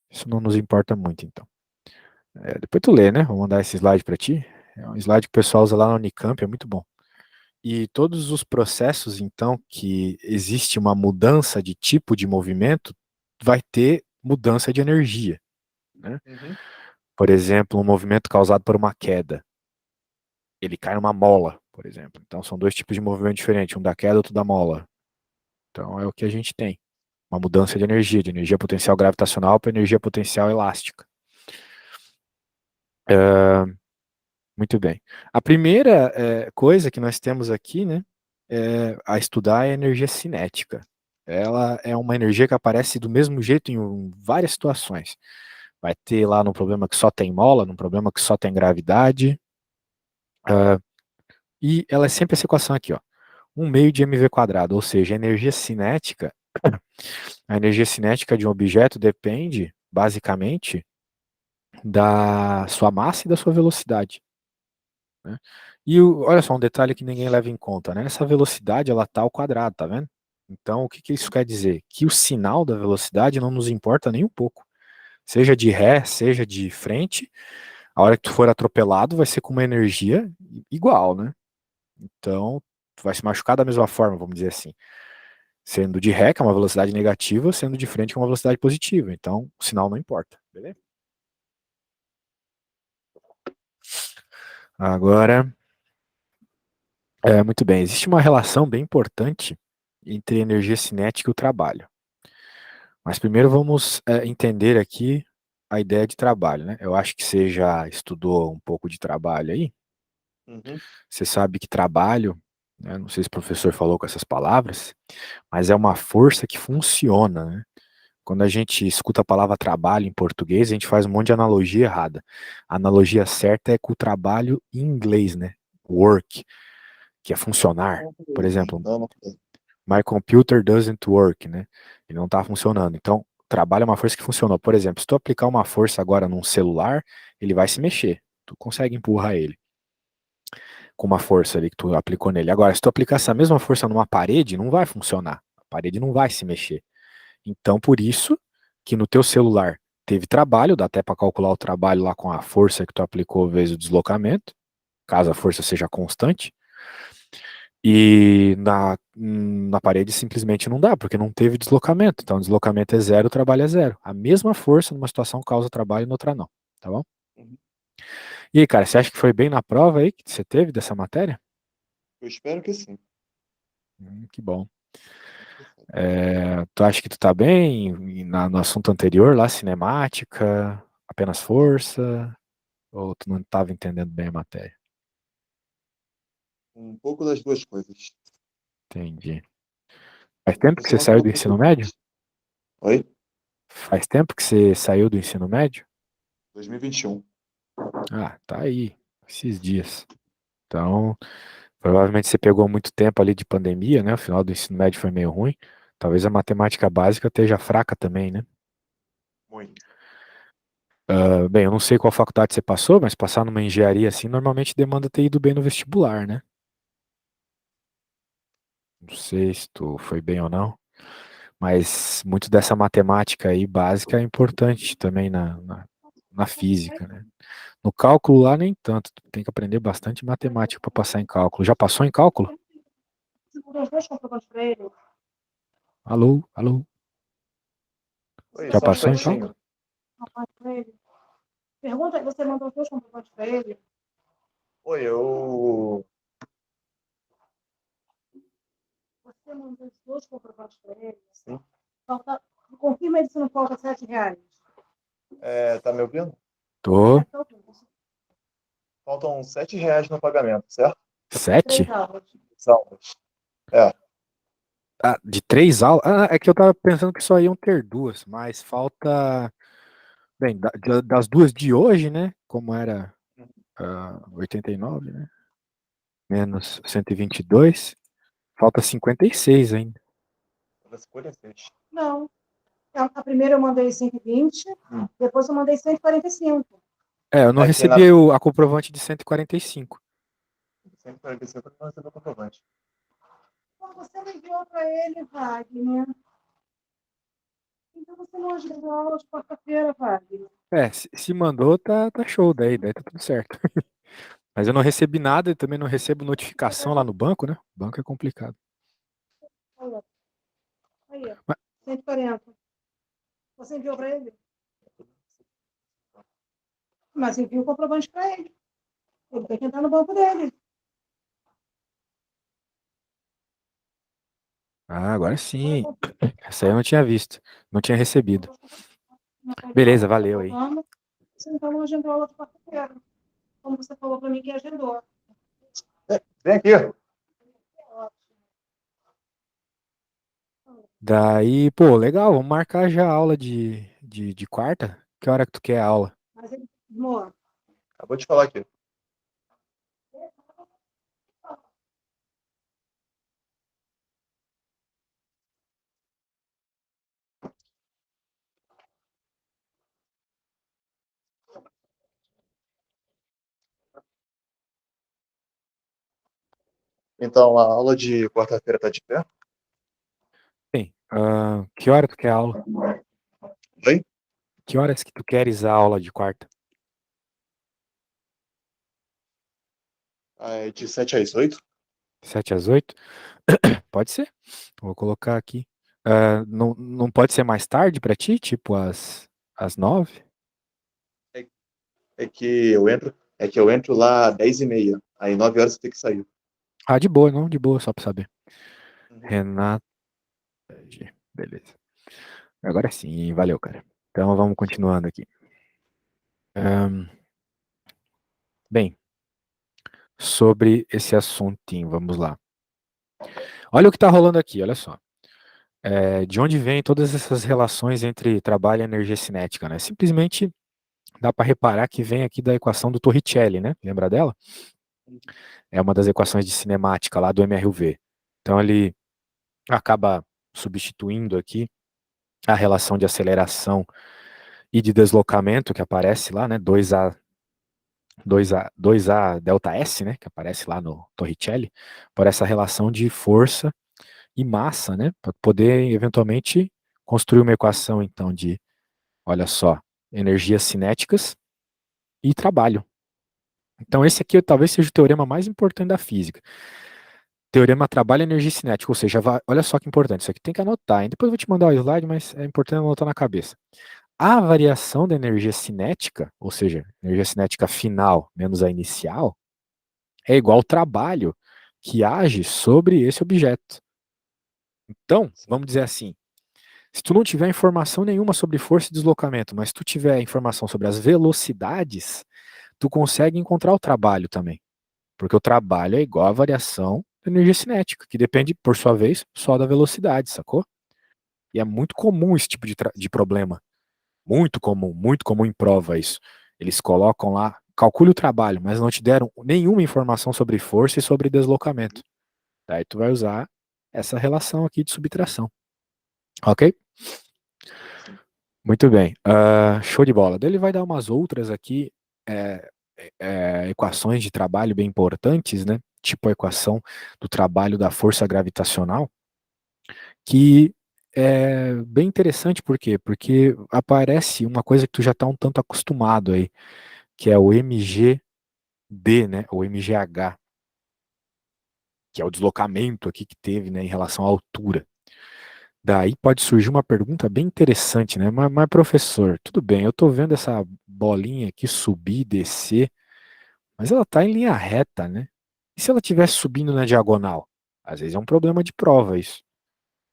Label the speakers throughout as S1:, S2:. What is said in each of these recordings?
S1: Isso não nos importa muito, então. Depois tu lê, né? Vou mandar esse slide para ti. É um slide que o pessoal usa lá na Unicamp, é muito bom. E todos os processos, então, que existe uma mudança de tipo de movimento, vai ter mudança de energia, né?
S2: Uhum.
S1: Por exemplo, um movimento causado por uma queda. Ele cai numa mola, por exemplo. Então, são dois tipos de movimento diferentes, um da queda, outro da mola. Então, é o que a gente tem. Uma mudança de energia potencial gravitacional para energia potencial elástica. Muito bem. A primeira coisa que nós temos aqui, né, a estudar é a energia cinética. Ela é uma energia que aparece do mesmo jeito em várias situações. Vai ter lá no problema que só tem mola, no problema que só tem gravidade, e ela é sempre essa equação aqui, ó. 1 meio de mv quadrado, ou seja, a energia cinética de um objeto depende, basicamente, da sua massa e da sua velocidade, né? E olha só, um detalhe que ninguém leva em conta, né? Essa velocidade, ela tá ao quadrado, tá vendo? Então, o que que isso quer dizer? Que o sinal da velocidade não nos importa nem um pouco. Seja de ré, seja de frente, a hora que tu for atropelado vai ser com uma energia igual, né? Então, tu vai se machucar da mesma forma, vamos dizer assim. Sendo de ré, que é uma velocidade negativa, sendo de frente, que é uma velocidade positiva. Então, o sinal não importa, beleza? Agora, muito bem, existe uma relação bem importante entre a energia cinética e o trabalho. Mas primeiro vamos entender aqui a ideia de trabalho, né? Eu acho que você já estudou um pouco de trabalho aí.
S2: Uhum.
S1: Você sabe que trabalho, né, não sei se o professor falou com essas palavras, mas é uma força que funciona, né? Quando a gente escuta a palavra trabalho em português, a gente faz um monte de analogia errada. A analogia certa é com o trabalho em inglês, né? Work, que é funcionar.
S2: Não,
S1: Por exemplo,
S2: não, não sei.
S1: my computer doesn't work, né? Ele não está funcionando. Então, trabalho é uma força que funcionou. Por exemplo, se tu aplicar uma força agora num celular, ele vai se mexer. Tu consegue empurrar ele com uma força ali que tu aplicou nele. Agora, se tu aplicar essa mesma força numa parede, não vai funcionar. A parede não vai se mexer. Então, por isso que no teu celular teve trabalho, dá até para calcular o trabalho lá com a força que tu aplicou vezes o deslocamento, caso a força seja constante. E na parede simplesmente não dá, porque não teve deslocamento. Então, o deslocamento é zero, o trabalho é zero. A mesma força numa situação causa trabalho e noutra não. Tá bom?
S2: Uhum.
S1: E aí, cara, você acha que foi bem na prova aí que você teve dessa matéria?
S2: Eu espero que sim.
S1: Que bom. Tu acha que tu tá bem no assunto anterior, lá, cinemática, apenas força? Ou tu não estava entendendo bem a matéria?
S2: Um pouco das duas coisas.
S1: Entendi. Faz
S2: O
S1: tempo que você
S2: professor
S1: saiu
S2: falou
S1: do
S2: um pouco
S1: ensino médio?
S2: mais. Oi?
S1: Faz tempo que você saiu do ensino médio?
S2: 2021.
S1: Ah, tá aí, esses dias. Então, provavelmente você pegou muito tempo ali de pandemia, né? O final do ensino médio foi meio ruim. Talvez a matemática básica esteja fraca também, né?
S2: Muito.
S1: Bem, eu não sei qual faculdade você passou, mas passar numa engenharia assim normalmente demanda ter ido bem no vestibular, né? Não sei se tu foi bem ou não, mas muito dessa matemática aí básica é importante também na física, né? No cálculo lá nem tanto, tu tem que aprender bastante matemática para passar em cálculo. Já passou em cálculo? Alô, alô?
S2: Oi,
S1: Já
S2: só um
S1: passou em cálculo?
S2: instantinho. Oi, eu. Sim. Tá me ouvindo?
S1: Tô.
S2: Faltam R$ 7 no pagamento, certo?
S1: 7?
S2: Salvas. É.
S1: Ah, de 3 aulas? Ah, é que eu tava pensando que só iam ter duas, mas falta. Bem, das duas de hoje, né? Como era 89, né? Menos 122, falta 56 ainda.
S2: Falta 56.
S1: Eu não
S2: É que na
S1: recebi a comprovante de 145.
S2: 145 não recebeu comprovante.
S3: Então você não agendou a aula de quarta-feira, Wagner.
S1: Se mandou, tá show daí tá tudo certo. Mas eu não recebi nada e também não recebo notificação lá no banco, né? O banco é complicado.
S3: Olha, aí,
S1: Mas,
S3: 140. Você enviou para ele? Mas envia o comprovante para ele. Ele tem que entrar no banco dele.
S1: agora sim. Essa aí eu não tinha visto. Não tinha recebido.
S3: Não foi de
S1: Beleza,
S3: novo, tá
S1: valeu aí.
S3: faltando. Você então não agendou a aula de quarta-feira. Como você falou para mim que agendou.
S2: Vem aqui.
S1: Daí, pô, legal, vamos marcar já a aula de quarta. Que hora que tu quer a aula?
S3: Mas ele, amor,
S2: Acabou de falar aqui. Então, a aula de quarta-feira tá de pé?
S1: Bem, que hora tu quer a aula?
S2: Oi?
S1: Que horas que tu queres a aula de quarta?
S2: É de 7 às 8?
S1: 7 às 8? Pode ser. Vou colocar aqui. Não pode ser mais tarde pra ti? Tipo às 9?
S2: É que eu entro lá às 10h30. Aí 9 horas você tem que sair.
S1: De boa, não, de boa, só pra saber.
S2: Uhum.
S1: Renata, beleza. Agora sim, valeu, cara. Então vamos continuando aqui. Ahn, bem, sobre esse assuntinho, vamos lá. Olha o que tá rolando aqui, olha só. De onde vêm todas essas relações entre trabalho e energia cinética, né? Simplesmente dá para reparar que vem aqui da equação do Torricelli, né? Lembra dela? É uma das equações de cinemática lá do MRUV. Então ele acaba substituindo aqui a relação de aceleração e de deslocamento que aparece lá, né? 2A delta S, né? Que aparece lá no Torricelli, por essa relação de força e massa, né? Para poder eventualmente construir uma equação então de, olha só, energias cinéticas e trabalho. Então esse aqui talvez seja o teorema mais importante da física. Teorema trabalho e energia cinética, ou seja, olha só que importante, isso aqui tem que anotar, hein? Depois eu vou te mandar o slide, mas é importante anotar na cabeça. A variação da energia cinética, ou seja, energia cinética final menos a inicial, é igual ao trabalho que age sobre esse objeto. Então, vamos dizer assim, se tu não tiver informação nenhuma sobre força e deslocamento, mas tu tiver informação sobre as velocidades, tu consegue encontrar o trabalho também. Porque o trabalho é igual à variação da energia cinética, que depende, por sua vez, só da velocidade, sacou? E é muito comum esse tipo de problema. Muito comum em prova isso. Eles colocam lá, calcule o trabalho, mas não te deram nenhuma informação sobre força e sobre deslocamento. Daí tu vai usar essa relação aqui de subtração. Ok?
S2: Sim.
S1: Muito bem. Show de bola. Daí ele vai dar umas outras aqui, é, equações de trabalho bem importantes, né? Tipo a equação do trabalho da força gravitacional, que é bem interessante, por quê? Porque aparece uma coisa que tu já está um tanto acostumado aí, que é o MGD, né? O MGH, que é o deslocamento aqui que teve, né, em relação à altura. Daí pode surgir uma pergunta bem interessante, né? Mas professor, tudo bem, eu estou vendo essa bolinha aqui subir e descer, mas ela está em linha reta, né? E se ela estivesse subindo na diagonal? Às vezes é um problema de prova isso.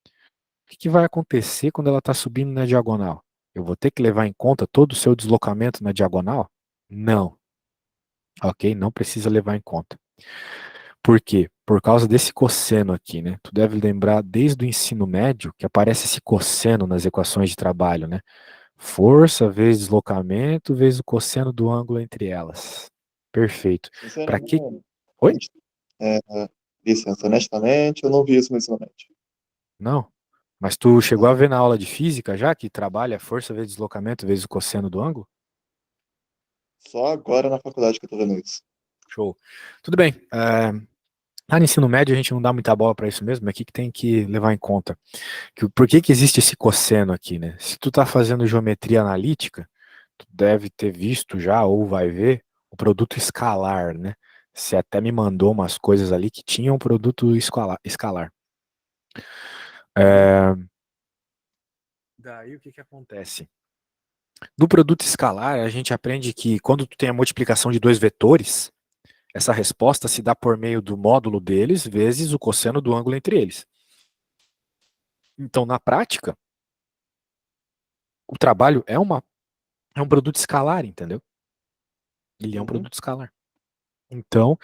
S1: O que vai acontecer quando ela está subindo na diagonal? Eu vou ter que levar em conta todo o seu deslocamento na diagonal? Não. Ok? Não precisa levar em conta. Por quê? Por causa desse cosseno aqui, né? Tu deve lembrar desde o ensino médio que aparece esse cosseno nas equações de trabalho, né? Força vezes deslocamento vezes o cosseno do ângulo entre elas. Perfeito. Para que? Oi?
S2: Sinceramente, é, licença, honestamente, eu não vi isso no ensino médio.
S1: Não. Mas tu chegou a
S2: Não.
S1: ver na aula de física já que trabalha força vezes deslocamento vezes o cosseno do ângulo?
S2: Só agora na faculdade que eu tô vendo isso.
S1: Show. Tudo bem. Lá no ensino médio a gente não dá muita bola para isso mesmo, é aqui que tem que levar em conta. Por que que existe esse cosseno aqui, né? Se tu tá fazendo geometria analítica, tu deve ter visto já, ou vai ver, o produto escalar, né? Você até me mandou umas coisas ali que tinham produto escalar. Daí o que que acontece? No produto escalar, a gente aprende que quando tu tem a multiplicação de dois vetores, essa resposta se dá por meio do módulo deles vezes o cosseno do ângulo entre eles. Então, na prática, o trabalho é um produto escalar, entendeu? Ele é um produto escalar. Então,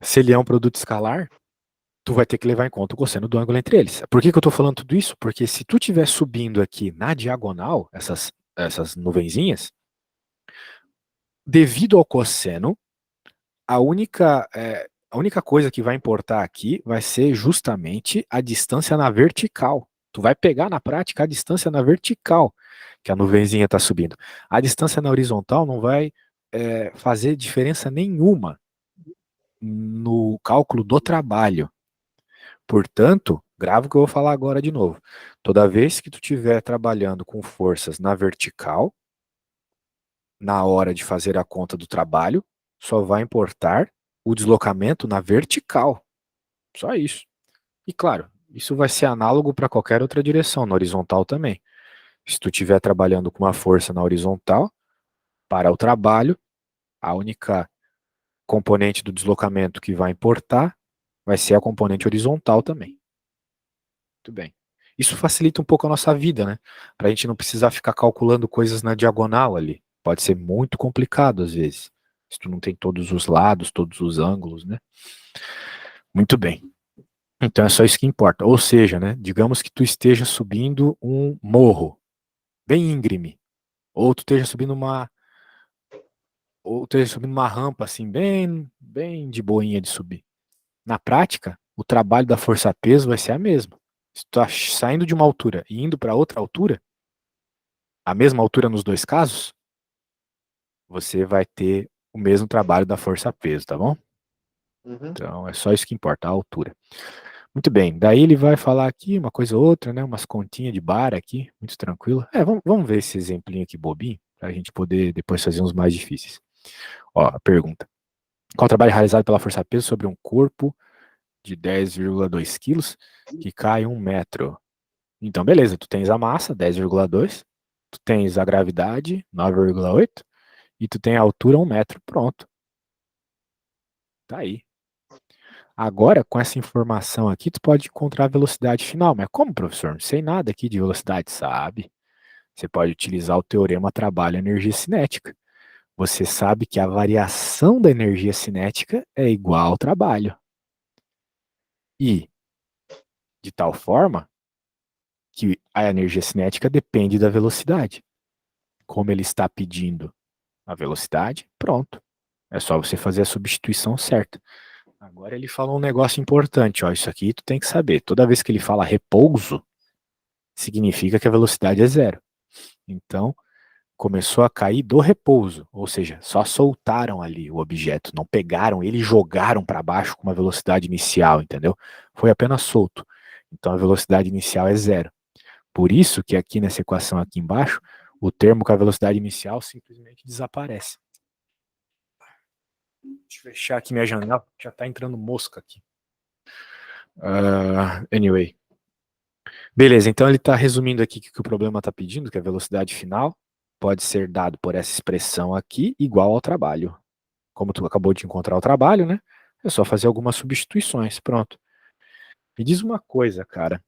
S1: se ele é um produto escalar, tu vai ter que levar em conta o cosseno do ângulo entre eles. Por que que eu tô falando tudo isso? Porque se tu estiver subindo aqui na diagonal, essas nuvenzinhas, devido ao cosseno, a única coisa que vai importar aqui vai ser justamente a distância na vertical. Tu vai pegar na prática a distância na vertical que a nuvenzinha está subindo. A distância na horizontal não vai fazer diferença nenhuma no cálculo do trabalho. Portanto, grava o que eu vou falar agora de novo. Toda vez que tu estiver trabalhando com forças na vertical, na hora de fazer a conta do trabalho, só vai importar o deslocamento na vertical. Só isso. E claro, isso vai ser análogo para qualquer outra direção, na horizontal também. Se tu estiver trabalhando com uma força na horizontal, para o trabalho, a única componente do deslocamento que vai importar vai ser a componente horizontal também. Muito bem. Isso facilita um pouco a nossa vida, né? Para a gente não precisar ficar calculando coisas na diagonal ali. Pode ser muito complicado às vezes, se tu não tem todos os lados, todos os ângulos, né? Muito bem. Então é só isso que importa. Ou seja, né? Digamos que tu esteja subindo um morro bem íngreme, ou tu esteja subindo uma rampa assim bem, bem de boinha de subir. Na prática, o trabalho da força-peso vai ser a mesma. Se tu tá saindo de uma altura e indo para outra altura, a mesma altura nos dois casos, você vai ter o mesmo trabalho da força-peso, tá bom?
S2: Uhum.
S1: Então é só isso que importa, a altura. Muito bem, daí ele vai falar aqui uma coisa ou outra, né? Umas continhas de bar aqui, muito tranquilo. Vamos ver esse exemplinho aqui bobinho, para a gente poder depois fazer uns mais difíceis. Ó, a pergunta. Qual o trabalho realizado pela força-peso sobre um corpo de 10,2 quilos que cai 1 metro? Então, beleza, tu tens a massa, 10,2, tu tens a gravidade, 9,8, e tu tem a altura, 1 metro. Pronto. Tá aí. Agora, com essa informação aqui, tu pode encontrar a velocidade final. Mas como, professor? Não sei nada aqui de velocidade, sabe? Você pode utilizar o teorema trabalho-energia cinética. Você sabe que a variação da energia cinética é igual ao trabalho. E, de tal forma, que a energia cinética depende da velocidade. Como ele está pedindo a velocidade, pronto. É só você fazer a substituição certa. Agora ele falou um negócio importante, ó. Isso aqui tu tem que saber. Toda vez que ele fala repouso, significa que a velocidade é zero. Então, começou a cair do repouso, ou seja, só soltaram ali o objeto, não pegaram ele e jogaram para baixo com uma velocidade inicial, entendeu? Foi apenas solto. Então a velocidade inicial é zero. Por isso que aqui nessa equação aqui embaixo, o termo com a velocidade inicial simplesmente desaparece. Deixa eu fechar aqui minha janela, já está entrando mosca aqui. Anyway. Beleza, então ele está resumindo aqui que o problema está pedindo, que a velocidade final pode ser dado por essa expressão aqui, igual ao trabalho. Como tu acabou de encontrar o trabalho, né? É só fazer algumas substituições, pronto. Me diz uma coisa, cara.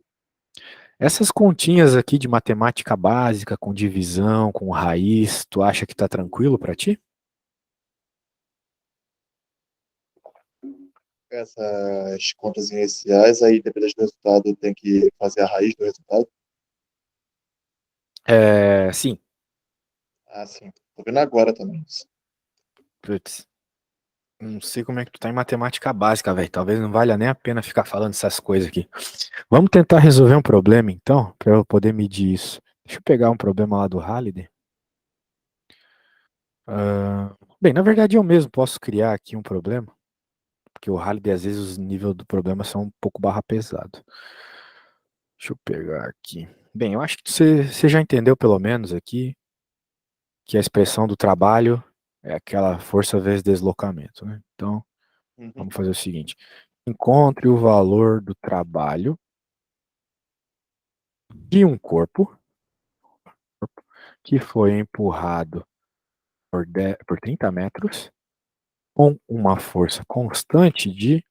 S1: Essas continhas aqui de matemática básica, com divisão, com raiz, tu acha que tá tranquilo para ti?
S2: Essas contas iniciais, aí dependendo do resultado, tem que fazer a raiz do resultado.
S1: Sim.
S2: Ah, sim. Tô vendo agora também.
S1: Putz, não sei como é que tu tá em matemática básica, velho. Talvez não valha nem a pena ficar falando essas coisas aqui. Vamos tentar resolver um problema, então, para eu poder medir isso. Deixa eu pegar um problema lá do Halliday. Bem, na verdade eu mesmo posso criar aqui um problema. Porque o Halliday, às vezes, os níveis do problema são um pouco barra pesado. Deixa eu pegar aqui. Bem, eu acho que você já entendeu pelo menos aqui que a expressão do trabalho é aquela força vezes deslocamento, né? Então,
S2: Uhum.
S1: vamos fazer o seguinte. Encontre o valor do trabalho de um corpo que foi empurrado por 30 metros com uma força constante de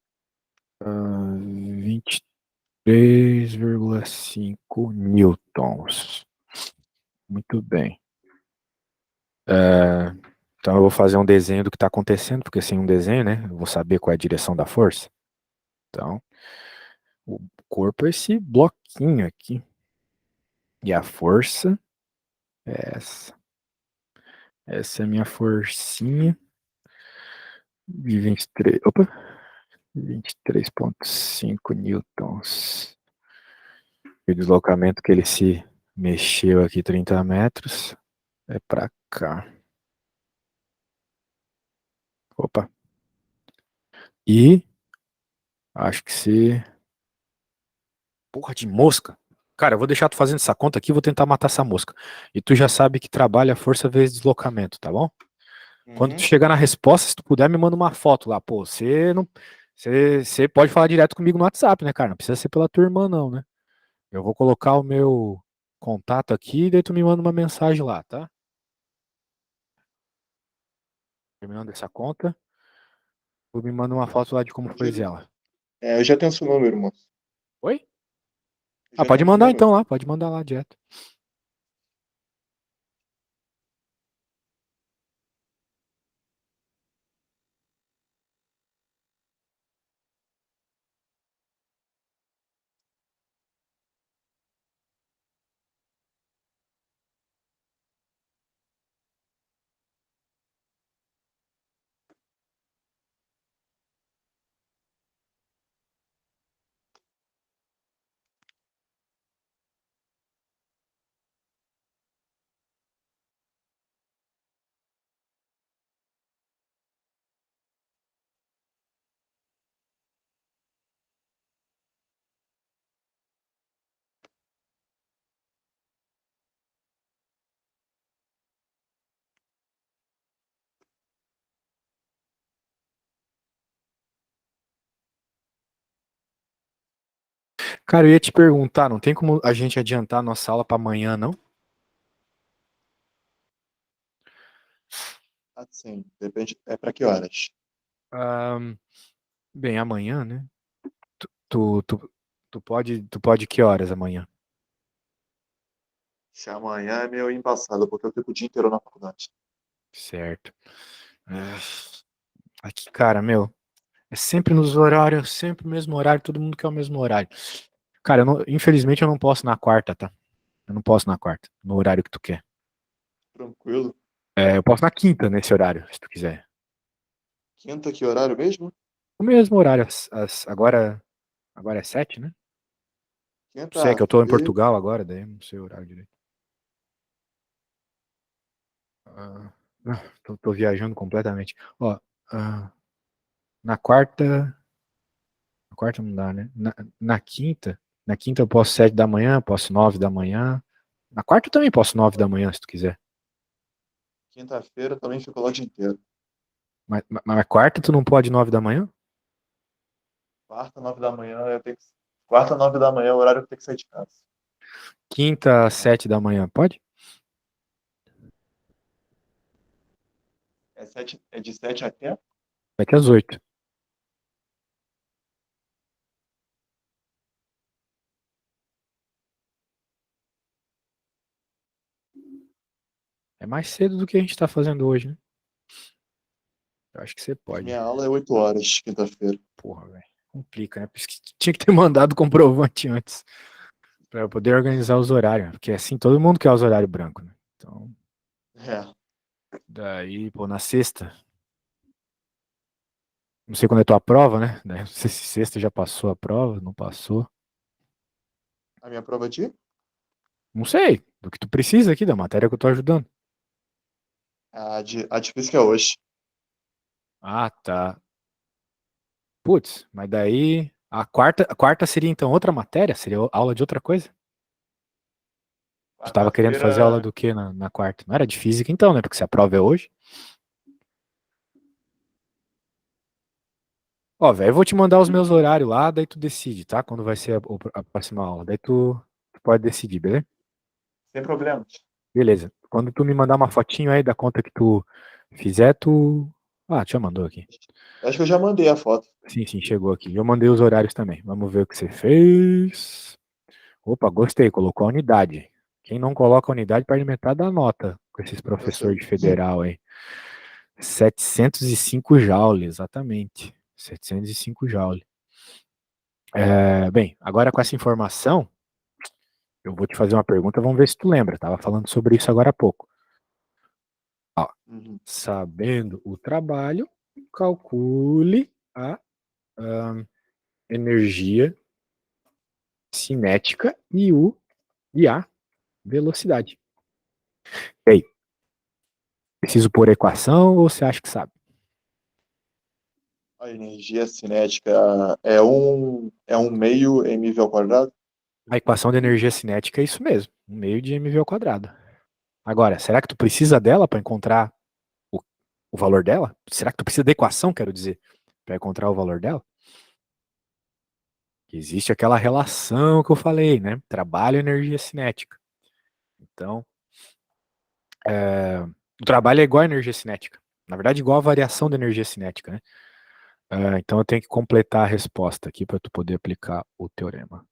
S1: 23,5 newtons. Muito bem. Então eu vou fazer um desenho do que está acontecendo, porque sem um desenho, né, eu vou saber qual é a direção da força. Então, o corpo é esse bloquinho aqui. E a força é essa. Essa é a minha forcinha de 23, opa, 23,5 newtons. E o deslocamento que ele se mexeu aqui 30 metros é para cá. Opa. E acho que se... Porra de mosca. Cara, eu vou deixar tu fazendo essa conta aqui e vou tentar matar essa mosca. E tu já sabe que trabalha força vezes deslocamento, tá bom? Quando tu
S2: Uhum.
S1: chegar na resposta, se tu puder, me manda uma foto lá. Pô, você não. Você pode falar direto comigo no WhatsApp, né, cara? Não precisa ser pela tua irmã, não, né? Eu vou colocar o meu contato aqui e daí tu me manda uma mensagem lá, tá? Terminando essa conta, tu me manda uma foto lá de como foi
S2: Já-
S1: ela.
S2: eu já tenho seu número, moço.
S1: Oi?
S2: Eu
S1: Ah,
S2: já
S1: pode
S2: tenho seu
S1: mandar
S2: número.
S1: então lá, pode mandar lá direto. Cara, eu ia te perguntar, não tem como a gente adiantar a nossa aula pra amanhã, não?
S2: Assim, depende. É para que horas?
S1: Ahn, bem, amanhã, né? Tu, tu, tu pode que horas amanhã?
S2: Se amanhã é meio embaçado, porque eu fico o dia inteiro na faculdade.
S1: Certo. Ah, aqui, cara, meu, é sempre nos horários, sempre o mesmo horário, todo mundo quer o mesmo horário. Cara, infelizmente eu não posso na quarta, tá? Eu não posso na quarta, no horário que tu quer.
S2: Tranquilo.
S1: É, eu posso na quinta, nesse horário, se tu quiser.
S2: Quinta, que horário mesmo?
S1: O mesmo horário, agora é 7, né? Não sei, é que eu tô em
S2: Quinta-feira.
S1: Portugal agora, daí eu não sei o horário direito. Ah, tô viajando completamente. Ó, ah, na quarta. Na quarta não dá, né? Na quinta. Na quinta eu posso 7 da manhã, posso 9 da manhã. Na quarta eu também posso 9 da manhã, se tu quiser.
S2: Quinta-feira também fico lá o dia inteiro.
S1: Mas na quarta tu não pode 9 da manhã?
S2: Quarta, 9 da manhã, eu tenho que. Quarta, 9 da manhã é o horário que eu tenho que sair de casa.
S1: Quinta, 7 da manhã, pode?
S2: É de 7 a quê?
S1: Vai ter às 8. É mais cedo do que a gente tá fazendo hoje, né? Eu acho que você
S2: A
S1: pode.
S2: minha aula é 8 horas, quinta-feira.
S1: Porra, velho. Complica, né? Por isso que tinha que ter mandado o comprovante antes. Pra eu poder organizar os horários. Porque assim todo mundo quer os horários brancos, né? Então,
S2: É.
S1: daí, pô, na sexta. Não sei quando é tua prova, né? Daí, não sei se sexta já passou a prova, não passou.
S2: A minha prova de?
S1: Não sei. Do que tu precisa aqui, da matéria que eu tô ajudando.
S2: A de física é hoje.
S1: Ah, tá. Putz, mas daí a quarta seria então outra matéria? Seria aula de outra coisa? Tu tava querendo fazer aula
S2: Quarta-feira.
S1: do que na quarta? Não era de física então, né? Porque se a prova é hoje. Ó, velho, eu vou te mandar os meus horários lá, daí tu decide, tá? Quando vai ser a próxima aula. Daí tu pode decidir, beleza?
S2: Sem problemas.
S1: Beleza. Quando tu me mandar uma fotinho aí da conta que tu fizer, tu. Ah, tu já mandou aqui.
S2: Acho que eu já mandei a foto.
S1: Sim, sim, chegou aqui. Eu mandei os horários também. Vamos ver o que você fez. Opa, gostei, colocou a unidade. Quem não coloca a unidade perde metade da nota com esses
S2: Eu sei.
S1: professores de federal aí. 705 joules, exatamente. 705 joules. Bem, agora com essa informação, eu vou te fazer uma pergunta, vamos ver se tu lembra. Tava falando sobre isso agora há pouco. Ó,
S2: Uhum.
S1: sabendo o trabalho, calcule a energia cinética e a velocidade. E aí, preciso pôr equação ou você acha que sabe?
S2: A energia cinética é um meio mv ao quadrado?
S1: A equação de energia cinética é isso mesmo, 1/2 de mv ao quadrado. Agora, será que tu precisa dela para encontrar o, o valor dela? Será que tu precisa da equação, quero dizer, para encontrar o valor dela? Existe aquela relação que eu falei, né? Trabalho e energia cinética. Então, o trabalho é igual à energia cinética. Na verdade, igual a variação da energia cinética, né? Então, eu tenho que completar a resposta aqui para tu poder aplicar o teorema.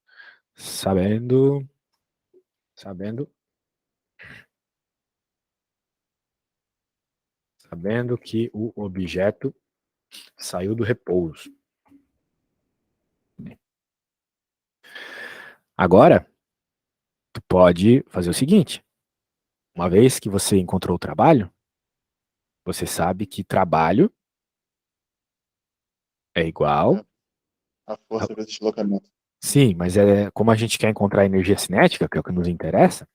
S1: Sabendo, sabendo, sabendo que o objeto saiu do repouso. Agora, tu pode fazer o seguinte: uma vez que você encontrou o trabalho, você sabe que trabalho é igual.
S2: É a força vezes deslocamento.
S1: Sim, mas como a gente quer encontrar energia cinética, que é o que nos interessa,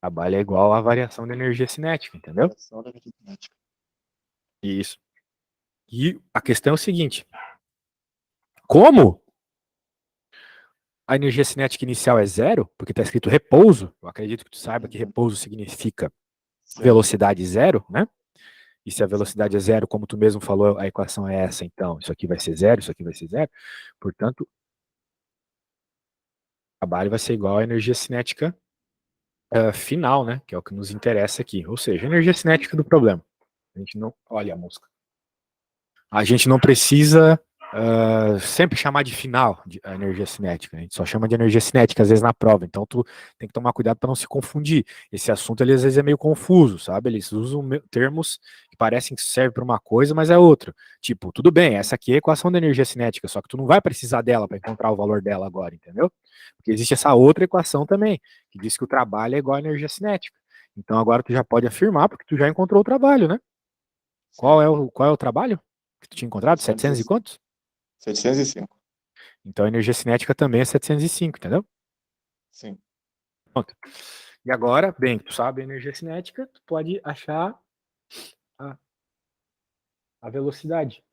S1: trabalho é igual à variação da energia cinética, entendeu?
S2: Variação da energia cinética.
S1: Isso. E a questão é o seguinte: como a energia cinética inicial é zero, porque está escrito repouso, eu acredito que tu saiba que
S2: Uhum.
S1: repouso significa
S2: Sim,
S1: velocidade zero, né? E se a
S2: sim.
S1: velocidade é zero, como tu mesmo falou, a equação é essa, então isso aqui vai ser zero, isso aqui vai ser zero. Portanto, o trabalho vai ser igual à energia cinética final, né? Que é o que nos interessa aqui. Ou seja, a energia cinética do problema. A gente não. Olha a música. A gente não precisa sempre chamar de final a energia cinética. A gente só chama de energia cinética às vezes na prova. Então tu tem que tomar cuidado para não se confundir. Esse assunto ele, às vezes é meio confuso, sabe? Eles usam termos que parecem que servem para uma coisa, mas é outra. Tipo, tudo bem, essa aqui é a equação da energia cinética, só que tu não vai precisar dela para encontrar o valor dela agora, entendeu? Porque existe essa outra equação também, que diz que o trabalho é igual à energia cinética. Então agora tu já pode afirmar, porque tu já encontrou o trabalho, né?
S2: Sim.
S1: Qual é o trabalho que tu tinha encontrado? 700 e
S2: 705.
S1: quantos?
S2: 705.
S1: Então a energia cinética também é 705, entendeu?
S2: Sim.
S1: Pronto. E agora, bem, tu sabe a energia cinética, tu pode achar a, a velocidade.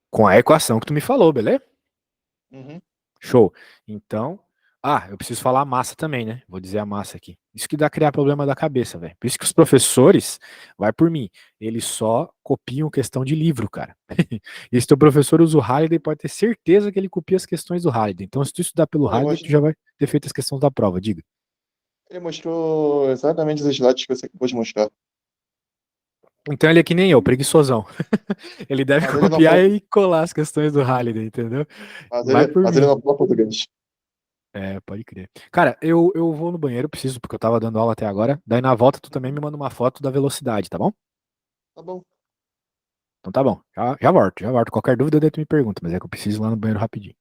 S1: Com a equação que tu me falou, beleza?
S2: Uhum.
S1: Show. Então, eu preciso falar a massa também, né? Vou dizer a massa aqui. Isso que dá criar problema da cabeça, velho. Por isso que os professores, vai por mim, eles só copiam questão de livro, cara. E se teu professor usa o Halliday, pode ter certeza que ele copia as questões do Halliday. Então, se tu estudar pelo
S2: Pô,
S1: Halliday, tu já vai ter feito as questões da prova, diga.
S2: ele mostrou exatamente os slides que você acabou de mostrar.
S1: Então ele é que nem eu, preguiçosão. Ele deve
S2: Mas ele não
S1: copiar
S2: fala,
S1: e colar as questões do Halliday, entendeu? Vai por
S2: mas ele
S1: mim.
S2: não fala português.
S1: Pode crer. Cara, eu vou no banheiro, preciso, porque eu tava dando aula até agora. Daí na volta tu também me manda uma foto da velocidade, tá bom?
S2: Tá bom.
S1: Então tá bom. Já volto, já volto. Qualquer dúvida daí tu me pergunta, mas é que eu preciso ir lá no banheiro rapidinho.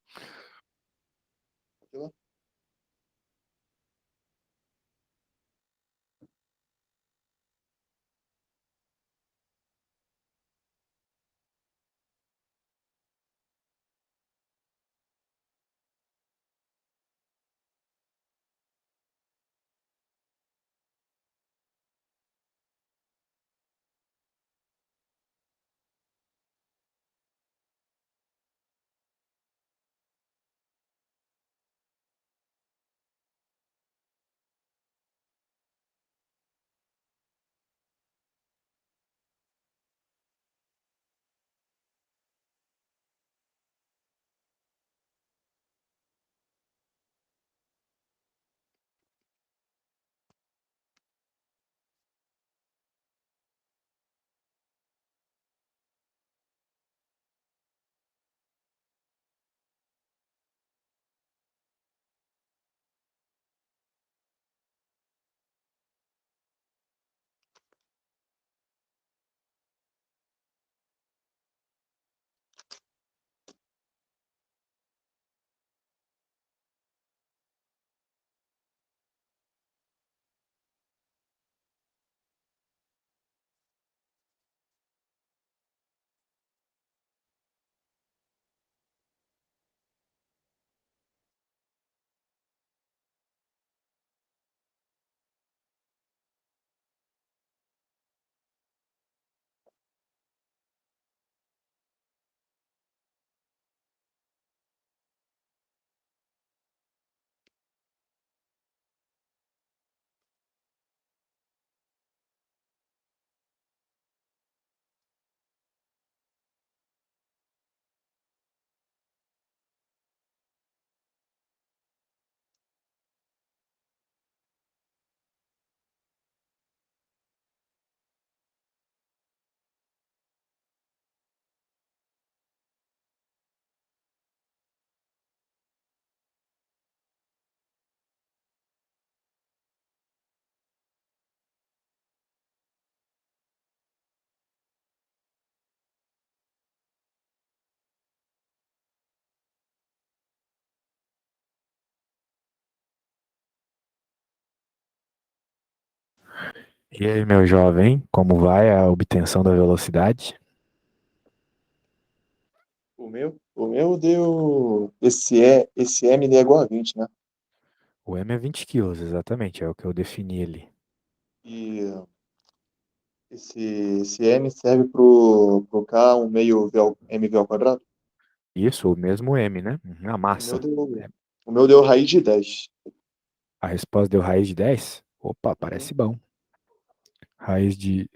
S1: E aí, meu jovem, como vai a obtenção da velocidade?
S2: O meu deu. Esse M deu igual a 20, né?
S1: O M é 20 quilos, exatamente, é o que eu defini ali.
S2: E esse M serve pro K um meio MV ao quadrado?
S1: Isso, o mesmo M, né? A
S2: O meu
S1: massa.
S2: deu,
S1: É,
S2: o meu deu raiz de 10.
S1: a resposta deu raiz de 10. Opa,
S2: Uhum.
S1: parece bom. Raiz de,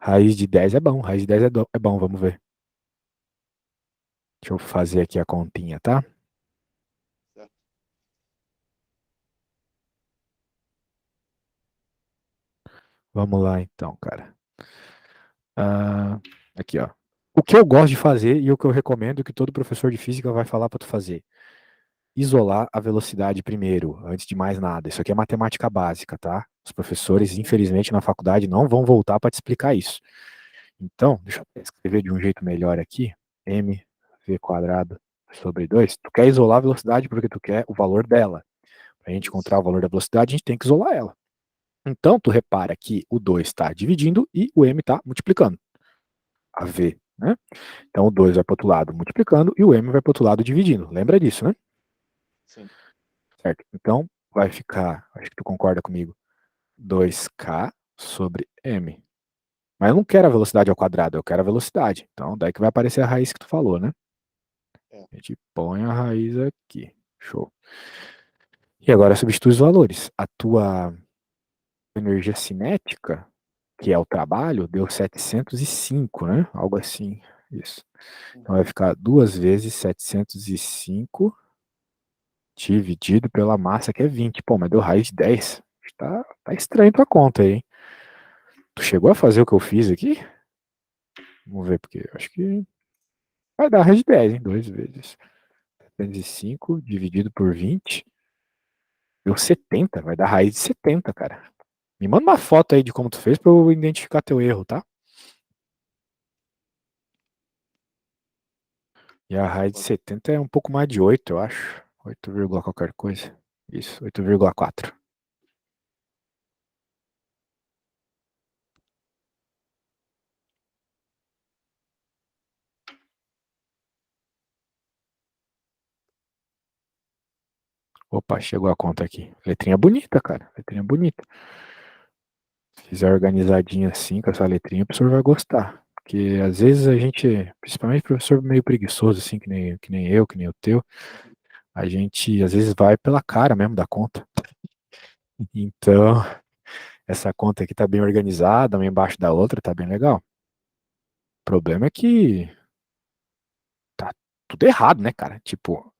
S1: raiz de 10 é bom, raiz de 10 é bom, vamos ver. Deixa eu fazer aqui a continha, tá?
S2: Certo.
S1: Vamos lá então, cara. Ah, aqui, ó. O que eu gosto de fazer e o que eu recomendo que todo professor de física vai falar para tu fazer. Isolar a velocidade primeiro, antes de mais nada. Isso aqui é matemática básica, tá? Os professores,
S2: Uhum.
S1: infelizmente, na faculdade não vão voltar para te explicar isso. Então, deixa eu escrever de um jeito melhor aqui. mv quadrado sobre 2. Tu quer isolar a velocidade porque tu quer o valor dela. Para a gente encontrar
S2: Isso.
S1: o valor da velocidade, a gente tem que isolar ela. Então, tu repara que o 2 está dividindo e o m está multiplicando. A v, né? Então, o 2 vai para o outro lado multiplicando e o m vai para o outro lado dividindo. Lembra disso, né?
S2: Sim.
S1: Certo? Então, vai ficar, acho que tu concorda comigo, 2k sobre m. Mas eu não quero a velocidade ao quadrado, eu quero a velocidade. Então, daí que vai aparecer a raiz que tu falou, né?
S2: É.
S1: A gente põe a raiz aqui. Show. E agora substitui os valores. A tua energia cinética, que é o trabalho, deu 705, né? Algo assim. Isso. Então vai
S2: Uhum.
S1: ficar 2 vezes 705 dividido pela massa, que é 20. Pô, mas deu raiz de 10. Tá estranho tua conta aí, hein? Tu chegou a fazer o que eu fiz aqui? Vamos ver, porque eu acho que vai dar raiz de 10, hein? 2 vezes 705 dividido por 20. Deu 70, vai dar raiz de 70, cara. Me manda uma foto aí de como tu fez pra eu identificar teu erro, tá? E a raiz de 70 é um pouco mais de 8, eu acho. 8, qualquer coisa. Isso, 8,4. Opa, chegou a conta aqui. Letrinha bonita, cara. Letrinha bonita. Se fizer organizadinho assim, com essa letrinha, o professor vai gostar. Porque às vezes a gente, principalmente professor meio preguiçoso, assim, que nem eu, que nem o teu, a gente às vezes vai pela cara mesmo da conta. Então, essa conta aqui tá bem organizada, uma embaixo da outra, tá bem legal. O problema é que tá tudo errado, né, cara? Tipo,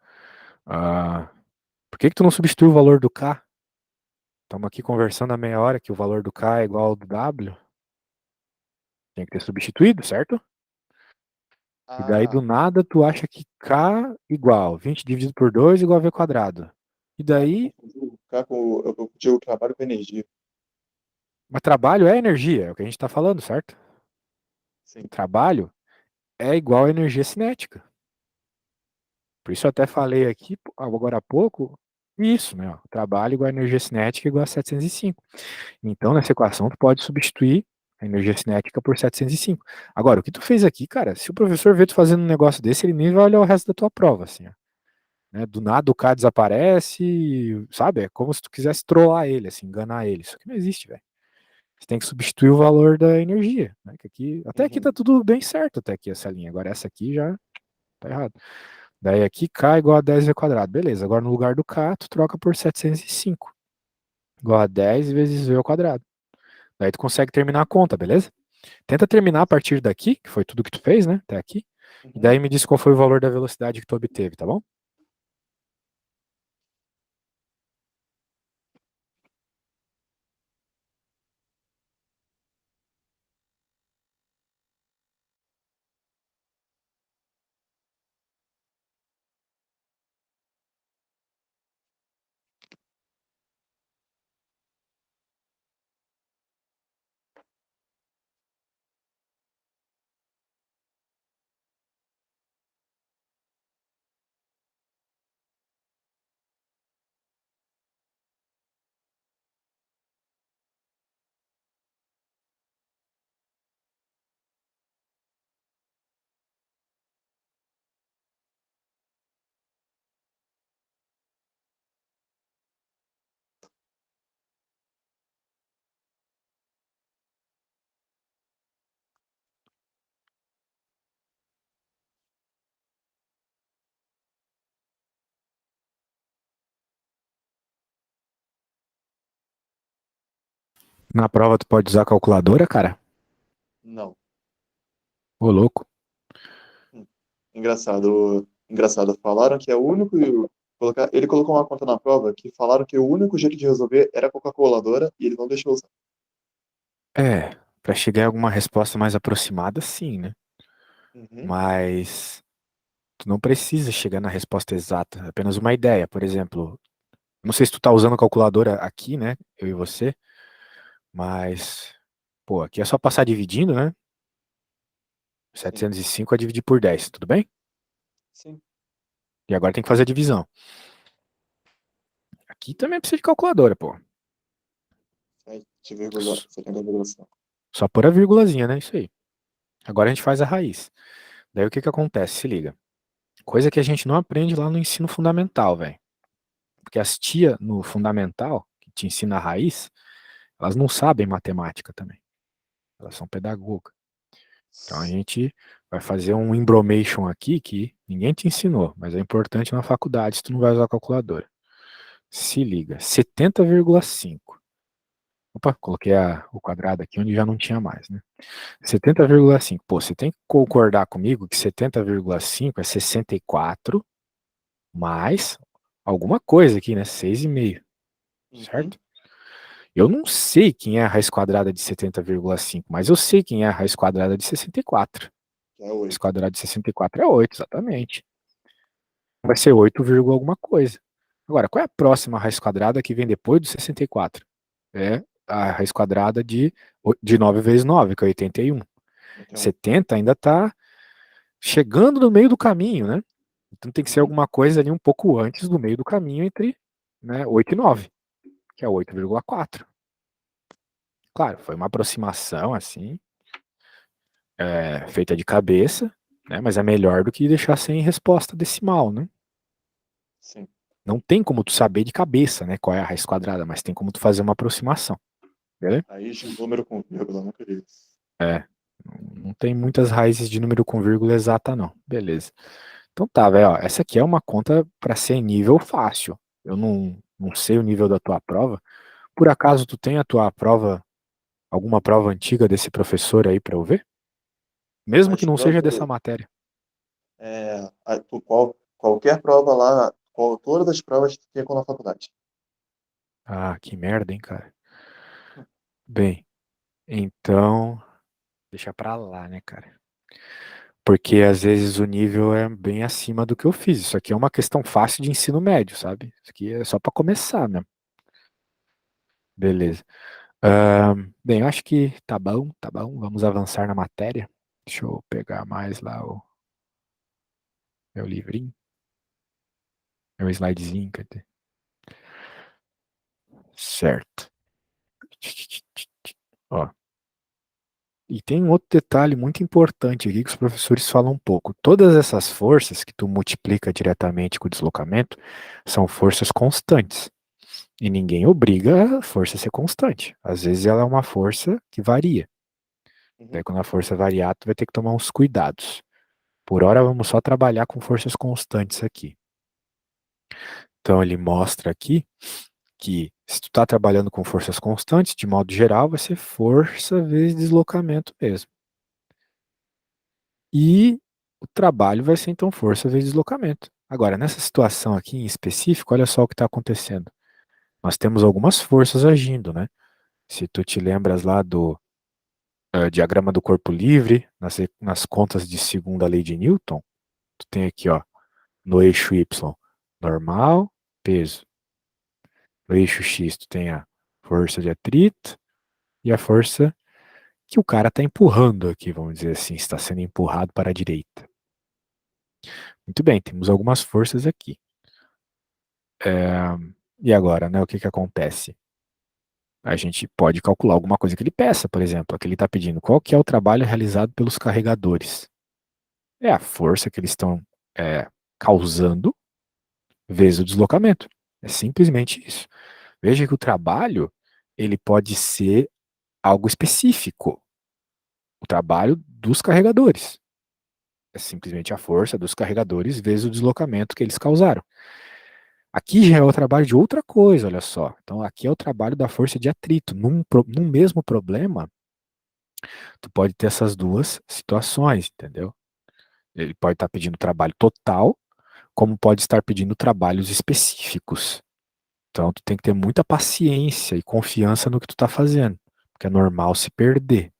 S1: por que que tu não substitui o valor do K? Estamos aqui conversando há meia hora que o valor do K é igual ao do W. Tem que ter substituído, certo? E daí do
S2: Ah,
S1: nada tu acha que K igual 20 dividido por 2 igual a V quadrado. E
S2: eu
S1: daí,
S2: confundi o K eu confundi o trabalho com energia.
S1: mas trabalho é energia, é o que a gente está falando, certo?
S2: Sim.
S1: Trabalho é igual a energia cinética. Por isso eu até falei aqui agora há pouco isso, né? Ó, trabalho igual a energia cinética igual a 705. Então, nessa equação, tu pode substituir a energia cinética por 705. Agora, o que tu fez aqui, cara, se o professor vê tu fazendo um negócio desse, ele nem vai olhar o resto da tua prova, assim, ó, né? Do nada o K desaparece, sabe? É como se tu quisesse trollar ele, assim, enganar ele. Isso aqui não existe, velho. Você tem que substituir o valor da energia, né? Que aqui, até aqui tá
S2: Uhum.
S1: tudo bem certo, até aqui essa linha. Agora essa aqui já tá errado. Daí aqui K igual a 10 v quadrado. Beleza, agora no lugar do K, tu troca por 705. Igual a 10 vezes V ao quadrado. Daí tu consegue terminar a conta, beleza? Tenta terminar a partir daqui, que foi tudo que tu fez, né? Até aqui. E
S2: Uhum.
S1: daí me diz qual foi o valor da velocidade que tu obteve, tá bom? Na prova tu pode usar a calculadora, cara?
S2: Não.
S1: Ô, louco.
S2: Hum. Engraçado. Engraçado. Falaram que é o único. Ele colocou uma conta na prova que falaram que o único jeito de resolver era com a calculadora e ele não deixou usar.
S1: É, pra chegar em alguma resposta mais aproximada, sim, né?
S2: Uhum.
S1: Mas tu não precisa chegar na resposta exata, é apenas uma ideia. Por exemplo, não sei se tu tá usando a calculadora aqui, né? Eu e você, mas, pô, aqui é só passar dividindo, né?
S2: Sim.
S1: 705 é dividir por 10, tudo bem?
S2: Sim.
S1: E agora tem que fazer a divisão. Aqui também precisa de calculadora, pô.
S2: 7,70,5.
S1: Só pôr a vírgulazinha, né? Isso aí. Agora a gente faz a raiz. Daí o que que acontece? Se liga. Coisa que a gente não aprende lá no ensino fundamental, velho. Porque as tia no fundamental, que te ensina a raiz, elas não sabem matemática também. Elas são pedagogas. Então a gente vai fazer um embromation aqui que ninguém te ensinou, mas é importante na faculdade se tu não vai usar a calculadora. Se liga, 70,5. Opa, coloquei o quadrado aqui onde já não tinha mais, né? 70,5. Pô, você tem que concordar comigo que 70,5 é 64 mais alguma coisa aqui, né? 6,5,
S2: Uhum.
S1: certo? Eu não sei quem é a raiz quadrada de 70,5, mas eu sei quem é a raiz quadrada de 64.
S2: Que é
S1: Raiz
S2: 8.
S1: quadrada de 64 é 8, exatamente. Vai ser 8, alguma coisa. Agora, qual é a próxima raiz quadrada que vem depois do 64? É a raiz quadrada de 9 vezes 9, que é 81.
S2: 81.
S1: 70 ainda está chegando no meio do caminho, né? Então tem que ser
S2: Uhum.
S1: alguma coisa ali um pouco antes do meio do caminho entre, né, 8 e 9, que é 8,4. Claro, foi uma aproximação assim, feita de cabeça, né? Mas é melhor do que deixar sem resposta decimal, né?
S2: Sim.
S1: Não tem como tu saber de cabeça, né, qual é a raiz quadrada, mas tem como tu fazer uma aproximação, beleza?
S2: Raiz de número com vírgula, nunca vi isso.
S1: É, não tem muitas raízes de número com vírgula exata, não. Beleza. Então tá, velho, ó, essa aqui é uma conta para ser nível fácil. Eu não sei o nível da tua prova. Por acaso tu tem a tua prova, alguma prova antiga desse professor aí para eu ver? Mesmo que
S2: As
S1: não seja dessa
S2: provas,
S1: matéria.
S2: qualquer prova lá, todas as provas que ficam na faculdade.
S1: Ah, que merda, hein, cara. Bem, então, deixa pra lá, né, cara? Porque às vezes o nível é bem acima do que eu fiz. Isso aqui é uma questão fácil de ensino médio, sabe? Isso aqui é só pra começar mesmo. Beleza. Bem, eu acho que tá bom, tá bom. Vamos avançar na matéria. Deixa eu pegar mais lá o meu livrinho, meu slidezinho, cadê? Certo. Ó, e tem um outro detalhe muito importante aqui que os professores falam um pouco. Todas essas forças que tu multiplica diretamente com o deslocamento são forças constantes. E ninguém obriga a força a ser constante. Às vezes ela é uma força que varia. Daí
S2: Uhum.
S1: quando a força variar, tu vai ter que tomar uns cuidados. Por hora vamos só trabalhar com forças constantes aqui. Então ele mostra aqui que se tu está trabalhando com forças constantes, de modo geral, vai ser força vezes deslocamento mesmo. E o trabalho vai ser então força vezes deslocamento. Agora, nessa situação aqui em específico, olha só o que está acontecendo. Nós temos algumas forças agindo, né? Se tu te lembras lá do diagrama do corpo livre, nas contas de segunda lei de Newton, tu tem aqui, ó, no eixo Y, normal, peso. No eixo X, tu tem a força de atrito e a força que o cara está empurrando aqui, vamos dizer assim, está sendo empurrado para a direita. Muito bem, temos algumas forças aqui. E agora, né, o que que acontece? A gente pode calcular alguma coisa que ele peça, por exemplo, aqui ele está pedindo qual que é o trabalho realizado pelos carregadores. É a força que eles estão causando vezes o deslocamento. É simplesmente isso. Veja que o trabalho ele pode ser algo específico. O trabalho dos carregadores. É simplesmente a força dos carregadores vezes o deslocamento que eles causaram. Aqui já é o trabalho de outra coisa, olha só. Então aqui é o trabalho da força de atrito. Num mesmo problema, tu pode ter essas duas situações, entendeu? Ele pode estar pedindo trabalho total, como pode estar pedindo trabalhos específicos. Então tu tem que ter muita paciência e confiança no que tu está fazendo, porque é normal se perder,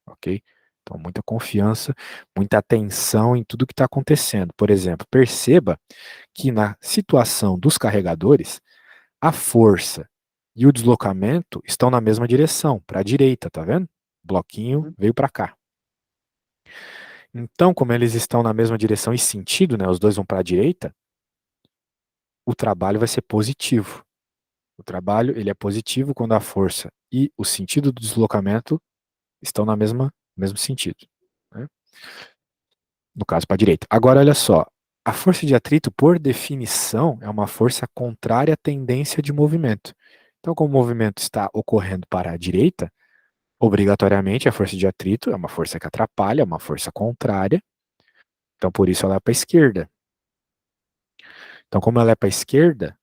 S1: ok? Então muita confiança, muita atenção em tudo que está acontecendo. Por exemplo, perceba que na situação dos carregadores, a força e o deslocamento estão na mesma direção, para a direita, tá vendo? O bloquinho
S2: Uhum.
S1: veio para cá. Então, como eles estão na mesma direção e sentido, né, os dois vão para a direita, o trabalho vai ser positivo. O trabalho ele é positivo quando a força e o sentido do deslocamento estão na mesmo sentido, né? No caso, para a direita. Agora, olha só. A força de atrito, por definição, é uma força contrária à tendência de movimento. Então, como o movimento está ocorrendo para a direita, obrigatoriamente a força de atrito é uma força que atrapalha, é uma força contrária. Então, por isso ela é para a esquerda. Então, como ela é para a esquerda,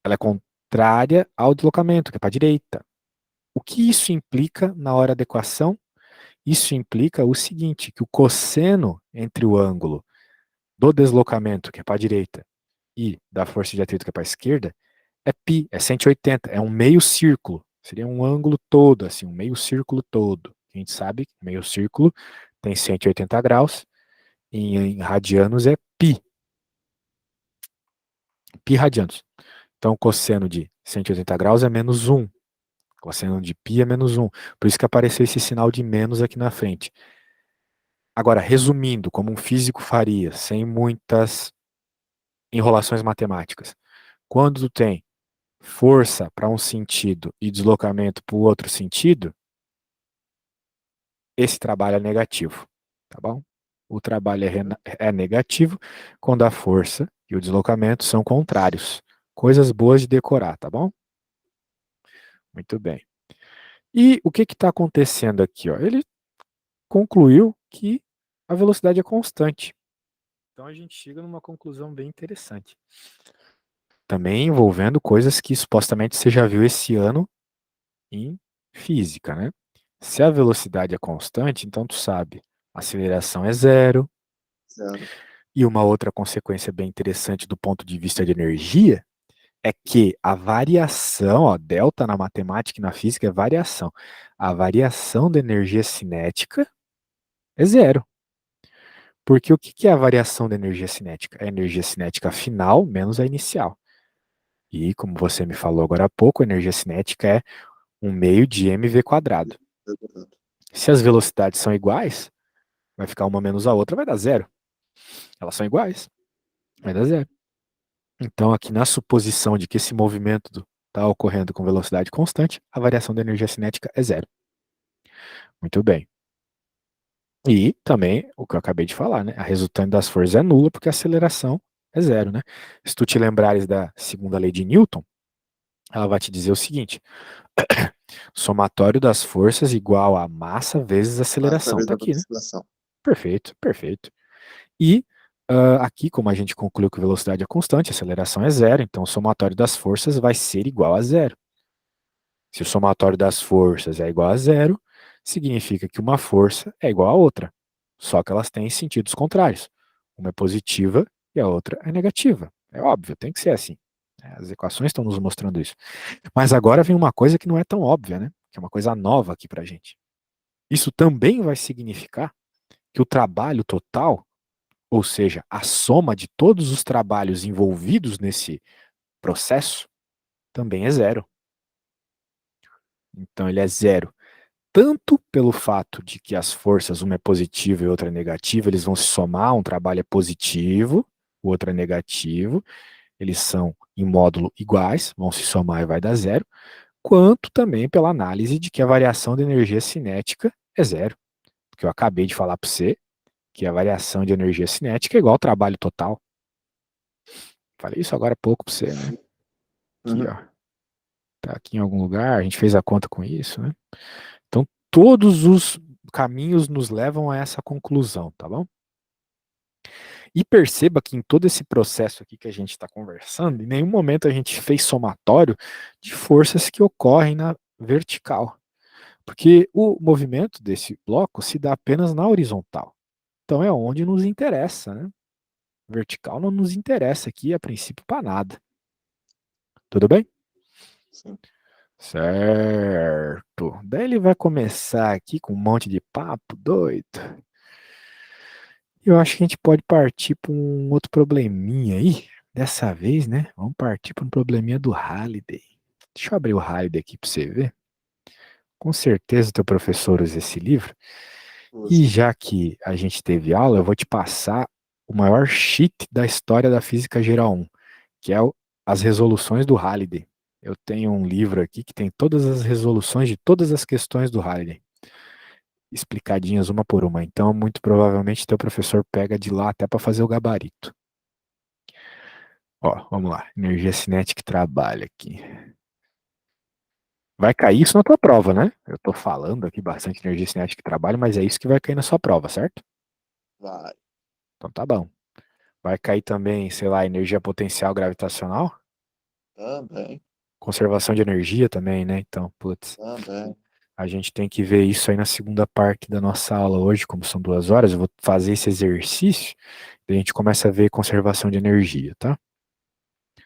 S1: ela é contrária ao deslocamento, que é para a direita. O que isso implica na hora da equação? Isso implica o seguinte, que o cosseno entre o ângulo do deslocamento, que é para a direita, e da força de atrito, que é para a esquerda, é π, é 180, é um meio círculo. Seria um ângulo todo, assim, um meio círculo todo. A gente sabe que meio círculo tem 180 graus, em radianos é π, π radianos. Então, o cosseno de 180 graus é menos 1. Cosseno de π é menos 1. Por isso que apareceu esse sinal de menos aqui na frente. Agora, resumindo, como um físico faria, sem muitas enrolações matemáticas. Quando tu tem força para um sentido e deslocamento para o outro sentido, esse trabalho é negativo, tá bom? O trabalho é negativo quando a força e o deslocamento são contrários. Coisas boas de decorar, tá bom? Muito bem. E o que está acontecendo aqui? Ó? Ele concluiu que a velocidade é constante. Então a gente chega numa conclusão bem interessante. Também envolvendo coisas que supostamente você já viu esse ano em física, né? Se a velocidade é constante, então tu sabe, a aceleração é zero.
S2: Zero.
S1: E uma outra consequência bem interessante do ponto de vista de energia é que a variação, ó, delta na matemática e na física é variação. A variação da energia cinética é zero. Porque o que é a variação da energia cinética? É a energia cinética final menos a inicial. E, como você me falou agora há pouco, a energia cinética é 1/2 de mv quadrado. Se as velocidades são iguais, vai ficar uma menos a outra, vai dar zero. Elas são iguais, vai dar zero. Então, aqui na suposição de que esse movimento está ocorrendo com velocidade constante, a variação da energia cinética é zero. Muito bem. E também, o que eu acabei de falar, né? A resultante das forças é nula porque a aceleração é zero, né? Se tu te lembrares da segunda lei de Newton, ela vai te dizer o seguinte: somatório das forças igual a massa vezes
S2: Massa
S1: aceleração.
S2: vezes
S1: Tá
S2: a
S1: aqui, né?
S2: aproximação.
S1: Perfeito, perfeito. E aqui, como a gente concluiu que velocidade é constante, aceleração é zero, então o somatório das forças vai ser igual a zero. Se o somatório das forças é igual a zero, significa que uma força é igual a outra, só que elas têm sentidos contrários. Uma é positiva e a outra é negativa. É óbvio, tem que ser assim. As equações estão nos mostrando isso. Mas agora vem uma coisa que não é tão óbvia, né? Que é uma coisa nova aqui pra gente. Isso também vai significar que o trabalho total, ou seja, a soma de todos os trabalhos envolvidos nesse processo, também é zero. Então ele é zero. Tanto pelo fato de que as forças, uma é positiva e outra é negativa, eles vão se somar, um trabalho é positivo, o outro é negativo, eles são em módulo iguais, vão se somar e vai dar zero, quanto também pela análise de que a variação de energia cinética é zero. Porque eu acabei de falar para você que a variação de energia cinética é igual ao trabalho total. Falei isso agora há pouco para você, né? Aqui,
S2: Uhum.
S1: ó. Tá aqui em algum lugar, a gente fez a conta com isso, né? Então, todos os caminhos nos levam a essa conclusão, tá bom? E perceba que em todo esse processo aqui que a gente está conversando, em nenhum momento a gente fez somatório de forças que ocorrem na vertical. Porque o movimento desse bloco se dá apenas na horizontal. Então é onde nos interessa, né? Vertical não nos interessa aqui, a princípio, para nada. Tudo bem?
S2: Sim.
S1: Certo. Daí ele vai começar aqui com um monte de papo doido. Eu acho que a gente pode partir para um outro probleminha aí. Dessa vez, né? Vamos partir para um probleminha do Halliday. Deixa eu abrir o Halliday aqui para você ver. Com certeza o teu professor usa esse livro. E
S2: Usa.
S1: já que a gente teve aula, eu vou te passar o maior cheat da história da Física Geral 1, que é as resoluções do Halliday. Eu tenho um livro aqui que tem todas as resoluções de todas as questões do Halliday, explicadinhas uma por uma. Então, muito provavelmente, teu professor pega de lá até para fazer o gabarito. Ó, vamos lá. Energia cinética e trabalho aqui. Vai cair isso na tua prova, né? Eu tô falando aqui bastante energia cinética e trabalho, mas é isso que vai cair na sua prova, certo?
S2: Vai.
S1: Então tá bom. Vai cair também, sei lá, energia potencial gravitacional,
S2: Também.
S1: conservação de energia também, né? Então, putz,
S2: Também.
S1: a gente tem que ver isso aí na segunda parte da nossa aula hoje, como são 2 horas, eu vou fazer esse exercício, e a gente começa a ver conservação de energia, tá?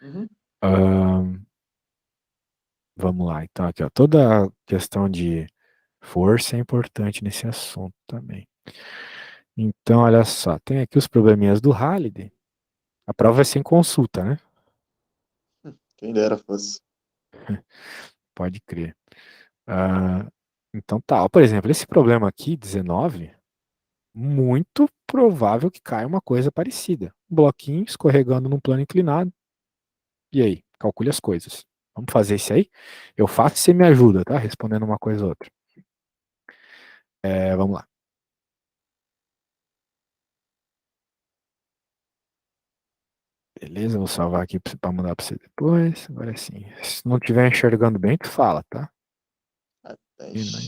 S2: Uhum.
S1: Ahn, vamos lá, então aqui, ó, toda a questão de força é importante nesse assunto também. Então, olha só, tem aqui os probleminhas do Halliday. A prova é sem consulta, né?
S2: Quem dera fosse.
S1: Pode crer. Ah, então tá, ó, por exemplo, esse problema aqui, 19, muito provável que caia uma coisa parecida. Um bloquinho escorregando num plano inclinado. E aí? Calcule as coisas. Vamos fazer isso aí? Eu faço e você me ajuda, tá? Respondendo uma coisa ou outra. Vamos lá. Beleza, vou salvar aqui pra mandar pra você depois. Agora sim. Se não estiver enxergando bem, tu fala, tá?
S2: Até.
S1: E, né?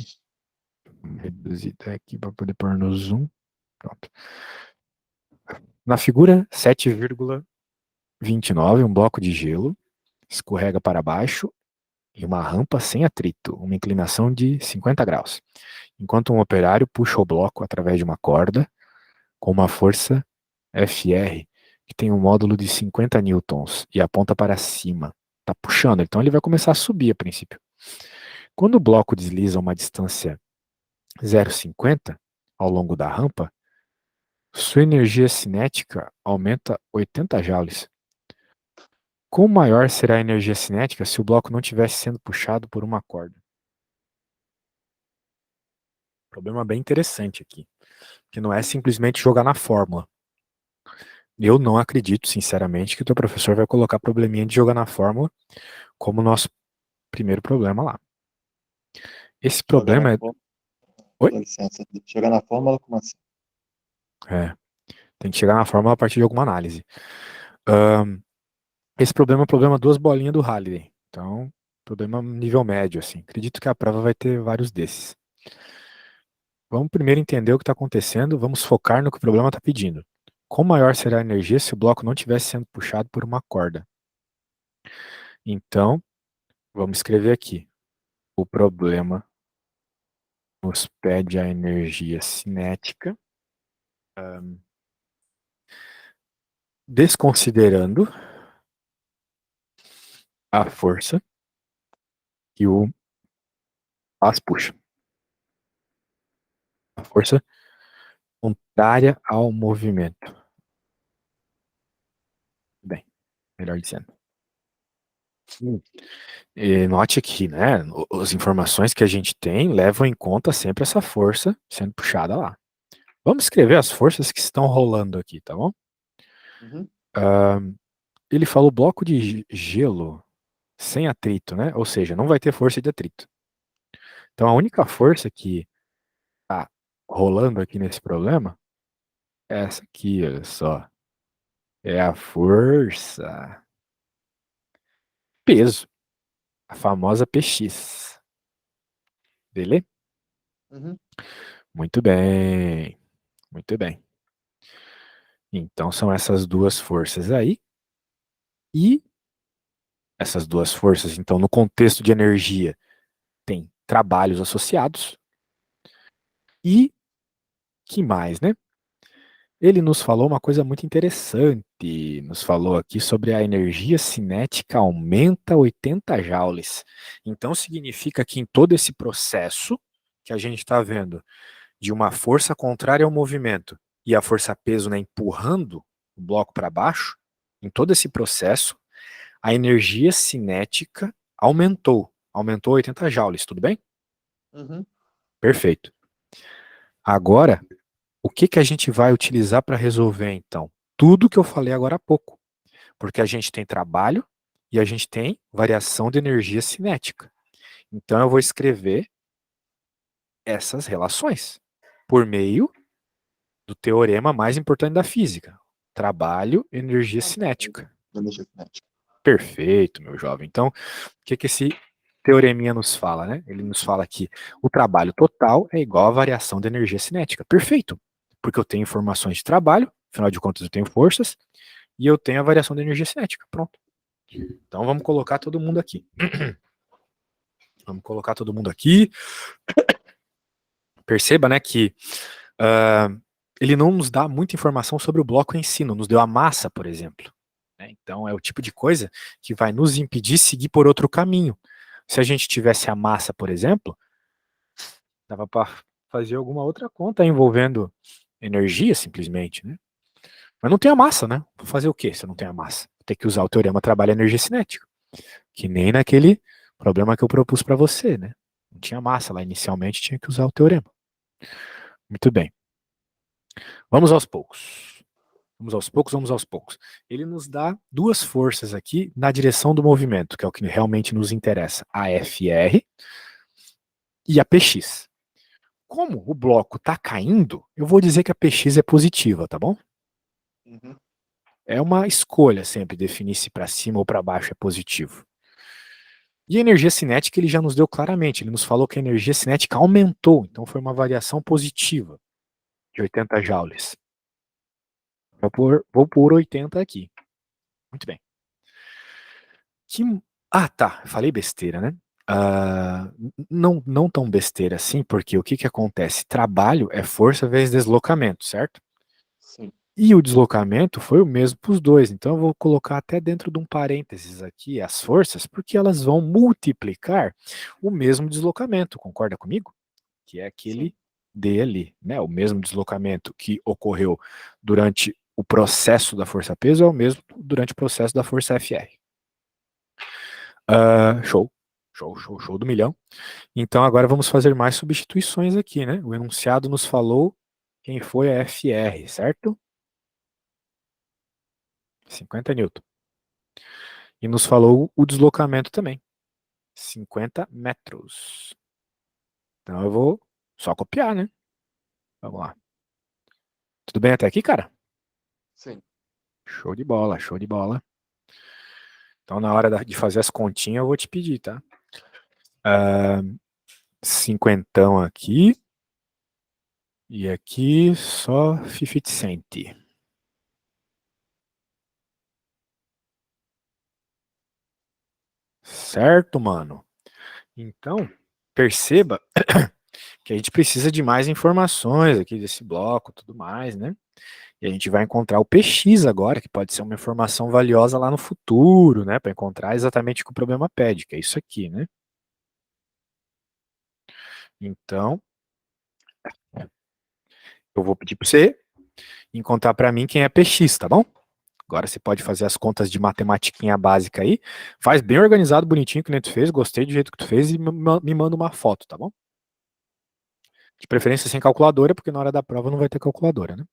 S1: Vamos reduzir aqui para poder pôr no zoom. Pronto. Na figura 7,29, um bloco de gelo escorrega para baixo em uma rampa sem atrito, uma inclinação de 50 graus, enquanto um operário puxa o bloco através de uma corda com uma força FR que tem um módulo de 50 newtons e aponta para cima. Está puxando, então ele vai começar a subir a princípio. Quando o bloco desliza uma distância 0,50 ao longo da rampa, sua energia cinética aumenta 80 joules. Quão maior será a energia cinética se o bloco não estivesse sendo puxado por uma corda? Problema bem interessante aqui, que não é simplesmente jogar na fórmula. Eu não acredito, sinceramente, que o teu professor vai colocar probleminha de jogar na fórmula como nosso primeiro problema lá. Esse
S2: Jogar na
S1: problema é.
S2: fórmula.
S1: Oi?
S2: Dá licença. Jogar na fórmula, como assim?
S1: É, tem que chegar na fórmula a partir de alguma análise. Ahn, esse problema é o problema duas bolinhas do Halliday. Então, problema nível médio, assim. Acredito que a prova vai ter vários desses. Vamos primeiro entender o que está acontecendo, vamos focar no que o problema está pedindo. Quão maior será a energia se o bloco não estivesse sendo puxado por uma corda? Então, vamos escrever aqui. O problema nos pede a energia cinética, desconsiderando a força que o as puxa. A força contrária ao movimento. Bem, melhor dizendo. E note aqui, né? As informações que a gente tem levam em conta sempre essa força sendo puxada lá. Vamos escrever as forças que estão rolando aqui, tá bom?
S2: Uhum.
S1: Ah, ele falou bloco de gelo sem atrito, né? Ou seja, não vai ter força de atrito. Então a única força que tá rolando aqui nesse problema é essa aqui, olha só. É a força peso, a famosa PX. Beleza?
S2: Uhum.
S1: Muito bem, muito bem. Então são essas duas forças aí. E essas duas forças, então, no contexto de energia, tem trabalhos associados. E que mais, né? Ele nos falou uma coisa muito interessante. Nos falou aqui sobre a energia cinética aumenta 80 joules. Então significa que em todo esse processo que a gente está vendo de uma força contrária ao movimento e a força peso, né, empurrando o bloco para baixo, em todo esse processo, a energia cinética aumentou 80 joules, tudo bem?
S2: Uhum.
S1: Perfeito. Agora, o que que a gente vai utilizar para resolver então? Tudo que eu falei agora há pouco, porque a gente tem trabalho e a gente tem variação de energia cinética. Então eu vou escrever essas relações por meio do teorema mais importante da física: trabalho, energia cinética.
S2: Energia cinética.
S1: Perfeito, meu jovem. Então, o que que esse teoreminha nos fala, né? Ele nos fala que o trabalho total é igual à variação de energia cinética. Perfeito. Porque eu tenho informações de trabalho, afinal de contas eu tenho forças, e eu tenho a variação de energia cinética. Pronto. Então vamos colocar todo mundo aqui. Vamos colocar todo mundo aqui. Perceba, né, que ele não nos dá muita informação sobre o bloco em si, não nos deu a massa, por exemplo. Né? Então é o tipo de coisa que vai nos impedir de seguir por outro caminho. Se a gente tivesse a massa, por exemplo, dava para fazer alguma outra conta envolvendo energia, simplesmente, né? Mas não tem a massa, né? Vou fazer o quê se eu não tenho a massa? Vou ter que usar o teorema trabalho-energia cinética, que nem naquele problema que eu propus para você, né? Não tinha massa lá inicialmente, tinha que usar o teorema. Muito bem. Vamos aos poucos. Vamos aos poucos, vamos aos poucos. Ele nos dá duas forças aqui na direção do movimento, que é o que realmente nos interessa: a FR e a PX. Como o bloco está caindo, eu vou dizer que a PX é positiva, tá bom?
S2: Uhum.
S1: É uma escolha sempre definir se para cima ou para baixo é positivo. E a energia cinética ele já nos deu claramente, ele nos falou que a energia cinética aumentou, então foi uma variação positiva de 80 joules. Vou pôr 80 aqui. Muito bem. Que... Ah, tá, falei besteira, né? Não tão besteira assim, porque o que que acontece? Trabalho é força vezes deslocamento, certo?
S2: Sim.
S1: E o deslocamento foi o mesmo para os dois. Então eu vou colocar até dentro de um parênteses aqui as forças, porque elas vão multiplicar o mesmo deslocamento, concorda comigo? Que é
S2: Sim.
S1: aquele D ali, né? O mesmo deslocamento que ocorreu durante o processo da força-peso é o mesmo durante o processo da força FR. Show. Show do milhão. Então agora vamos fazer mais substituições aqui, né? O enunciado nos falou quem foi a FR, certo? 50 newton. E nos falou o deslocamento também. 50 metros. Então eu vou só copiar, né? Vamos lá. Tudo bem até aqui, cara?
S2: Sim.
S1: Show de bola, show de bola. Então na hora de fazer as continhas eu vou te pedir, tá? Cinquentão aqui. E aqui só 50 cent. Certo, mano? Então, perceba que a gente precisa de mais informações aqui desse bloco, tudo mais, né? E a gente vai encontrar o PX agora, que pode ser uma informação valiosa lá no futuro, né? Para encontrar exatamente o que o problema pede, que é isso aqui, né? Então, eu vou pedir para você encontrar para mim quem é PX, tá bom? Agora você pode fazer as contas de matematiquinha básica aí. Faz bem organizado, bonitinho, que nem tu fez. Gostei do jeito que tu fez e me manda uma foto, tá bom? De preferência sem calculadora, porque na hora da prova não vai ter calculadora, né?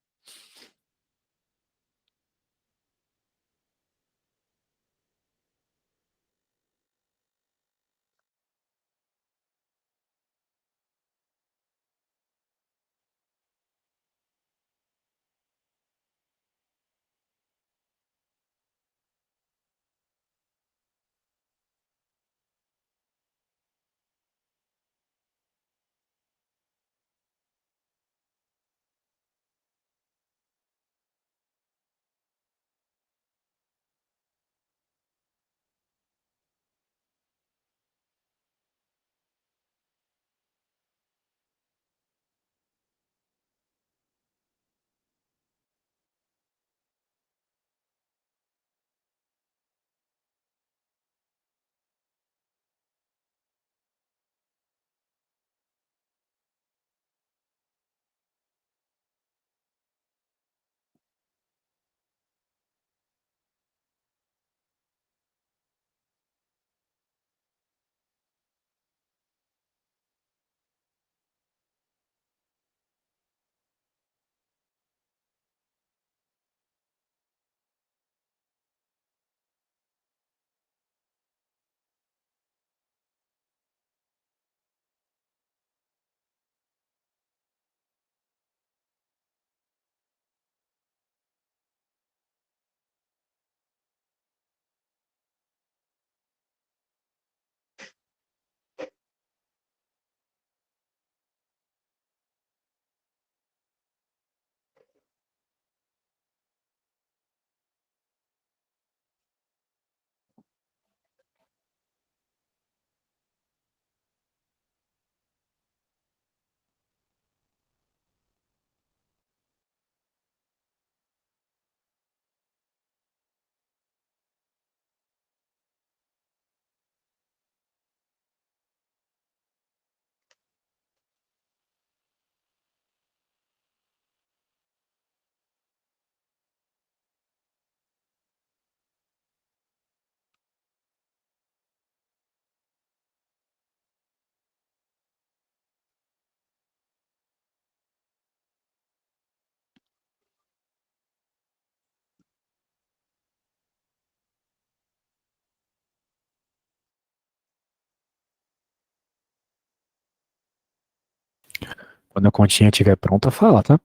S1: Quando a continha estiver pronta, fala, tá?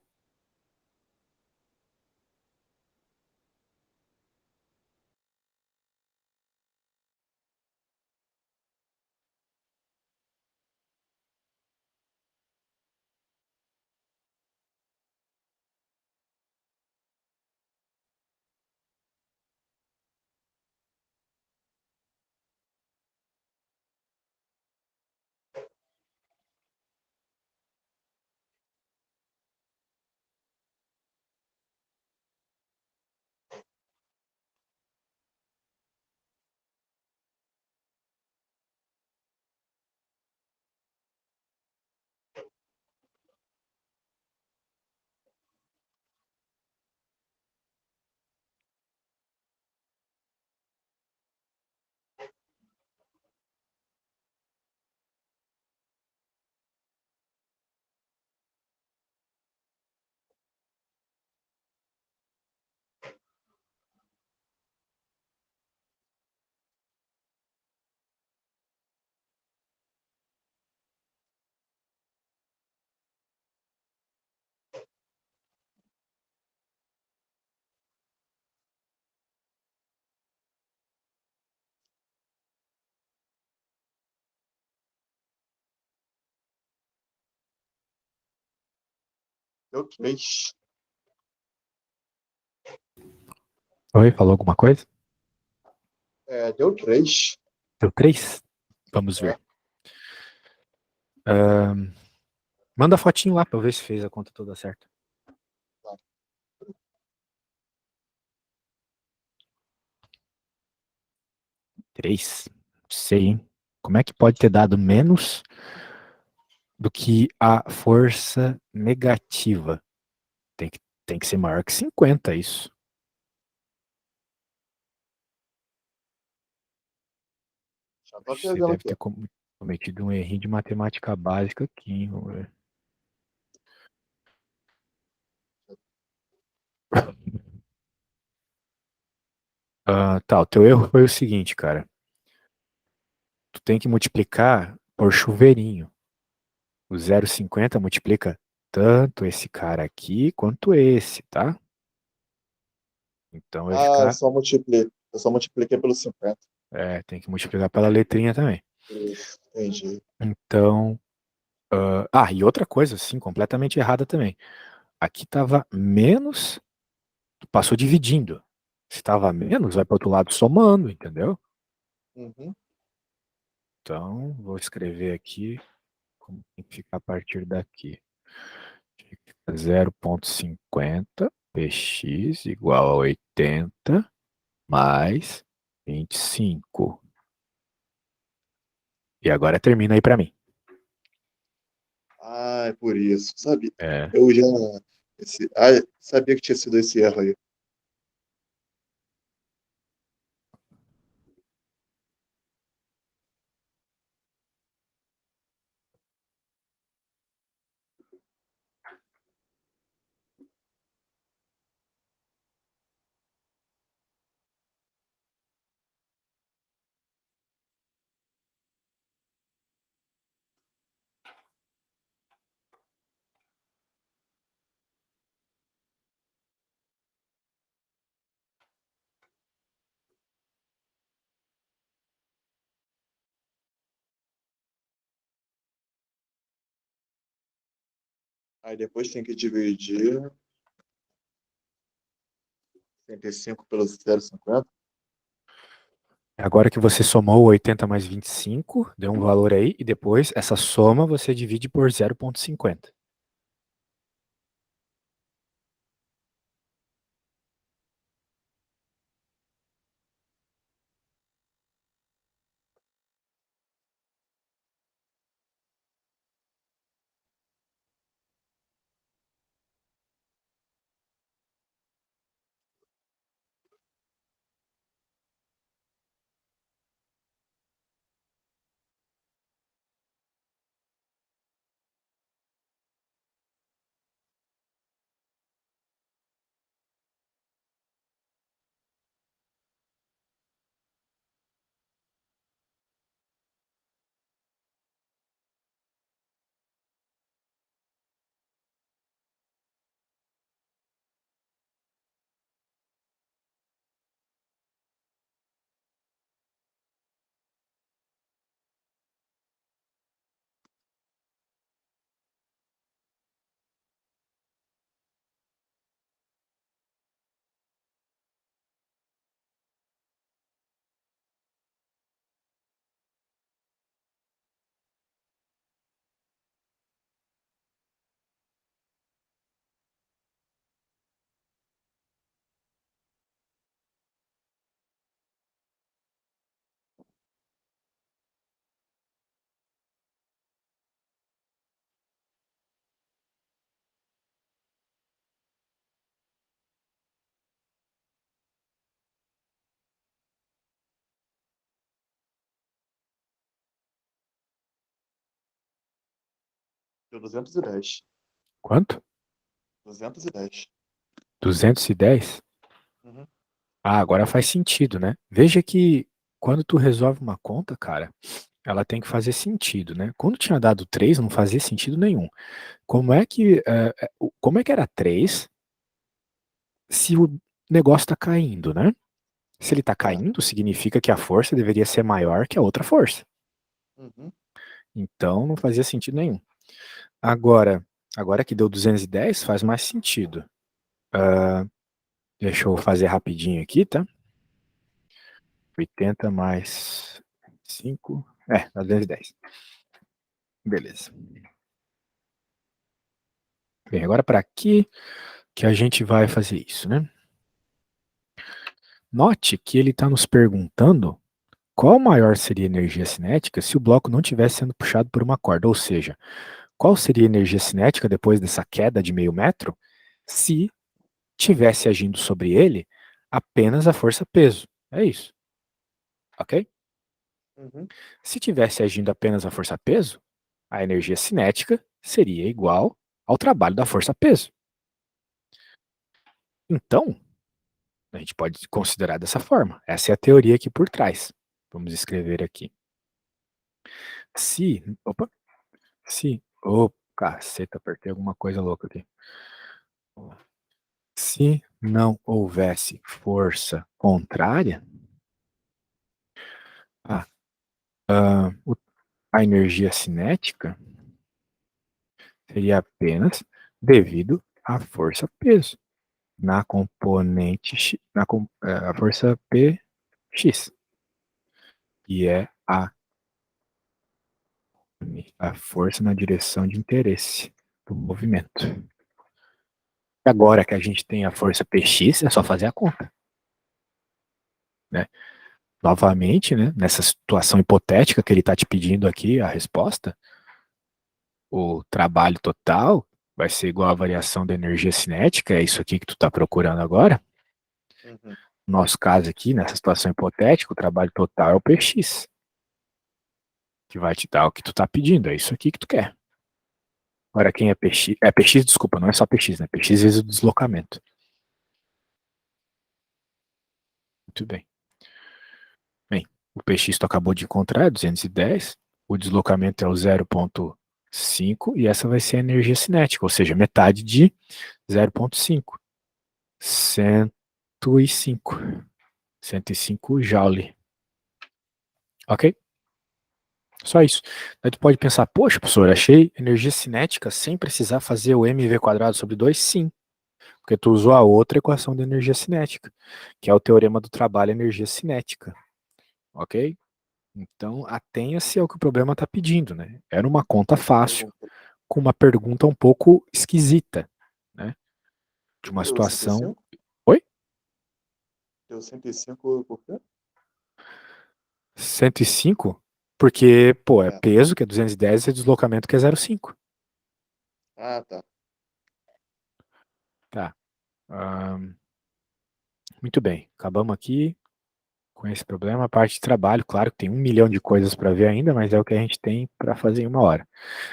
S2: Deu 3.
S1: Oi, falou alguma coisa?
S2: Deu 3.
S1: Deu 3? Vamos
S2: É,
S1: ver. Ahn, manda fotinho lá pra eu ver se fez a conta toda certa.
S2: tá.
S1: 3. Sei, hein? Como é que pode ter dado menos do que a força negativa? Tem que, tem que ser maior que 50, isso.
S2: Já tô
S1: Você
S2: pegando
S1: deve
S2: aqui, ó.
S1: ter cometido um errinho de matemática básica aqui, hein? Vamos ver. Tá, o teu erro foi o seguinte, cara. Tu tem que multiplicar por chuveirinho. O 0,50 multiplica tanto esse cara aqui quanto esse, tá? Então vai
S2: Ah,
S1: ficar.
S2: só multipliquei. Eu só multipliquei pelo 50.
S1: Tem que multiplicar pela letrinha também.
S2: Isso, entendi.
S1: Então. E outra coisa, assim, completamente errada também. Aqui tava menos, passou dividindo. Se tava menos, vai para outro lado somando, entendeu?
S2: Uhum.
S1: Então, vou escrever aqui como tem que ficar a partir daqui. 0,50 px igual a 80 mais 25. E agora termina aí para mim.
S2: Ah, é por isso. Sabe,
S1: É,
S2: eu já sabia que tinha sido esse erro aí. Aí depois tem que dividir 35 pelo 0,50.
S1: agora que você somou 80 mais 25, deu um valor aí, e depois essa soma você divide por 0,50.
S2: Deu 210.
S1: Quanto?
S2: 210.
S1: 210?
S2: Uhum.
S1: Ah, agora faz sentido, né? Veja que quando tu resolve uma conta, cara, ela tem que fazer sentido, né? Quando tinha dado 3, não fazia sentido nenhum. Como é que era 3 se o negócio está caindo, né? Se ele está
S2: É.
S1: caindo, significa que a força deveria ser maior que a outra força.
S2: Uhum.
S1: Então não fazia sentido nenhum. Agora, agora que deu 210, faz mais sentido. Deixa eu fazer rapidinho aqui, tá? 80 mais 5. Dá 210. Beleza. Bem, agora para aqui que a gente vai fazer isso, né? Note que ele está nos perguntando qual maior seria a energia cinética se o bloco não estivesse sendo puxado por uma corda, ou seja, qual seria a energia cinética depois dessa queda de meio metro se tivesse agindo sobre ele apenas a força-peso. É isso, ok?
S2: Uhum.
S1: Se tivesse agindo apenas a força-peso, a energia cinética seria igual ao trabalho da força-peso. Então, a gente pode considerar dessa forma. Essa é a teoria aqui por trás. Vamos escrever aqui. Caceta, apertei alguma coisa louca aqui. Se não houvesse força contrária, a, a energia cinética seria apenas devido à força-peso na componente X, a força Px, que é a força na direção de interesse do movimento. Agora que a gente tem a força Px, é só fazer a conta. Né? Novamente, né, nessa situação hipotética que ele está te pedindo aqui, a resposta, o trabalho total vai ser igual à variação da energia cinética, é isso aqui que tu está procurando agora.
S2: Uhum.
S1: No nosso caso aqui, nessa situação hipotética, o trabalho total é o Px, que vai te dar o que tu está pedindo, é isso aqui que tu quer. Agora, quem é Px? É Px, desculpa, não é só Px, né? Px vezes o deslocamento. Muito bem. Bem, o Px tu acabou de encontrar, é 210, o deslocamento é o 0,5 e essa vai ser a energia cinética, ou seja, metade de 0,5. 105. 105 joule. Ok? Só isso. Aí tu pode pensar, poxa, professor, achei energia cinética sem precisar fazer o mv quadrado sobre 2? Sim, porque tu usou a outra equação de energia cinética, que é o teorema do trabalho energia cinética. Ok? Então, atenha-se ao que o problema está pedindo, né? Era uma conta fácil,
S2: Pergunta.
S1: com uma pergunta um pouco esquisita, né? De uma
S2: Deu
S1: situação.
S2: 105?
S1: Oi?
S2: Deu 105 por quê?
S1: 105? Porque, pô, é
S2: É.
S1: peso, que é 210, e deslocamento, que é 0,5.
S2: Ah, tá.
S1: Tá. Muito bem. Acabamos aqui com esse problema. A parte de trabalho, claro que tem 1 milhão de coisas para ver ainda, mas é o que a gente tem para fazer em 1 hora.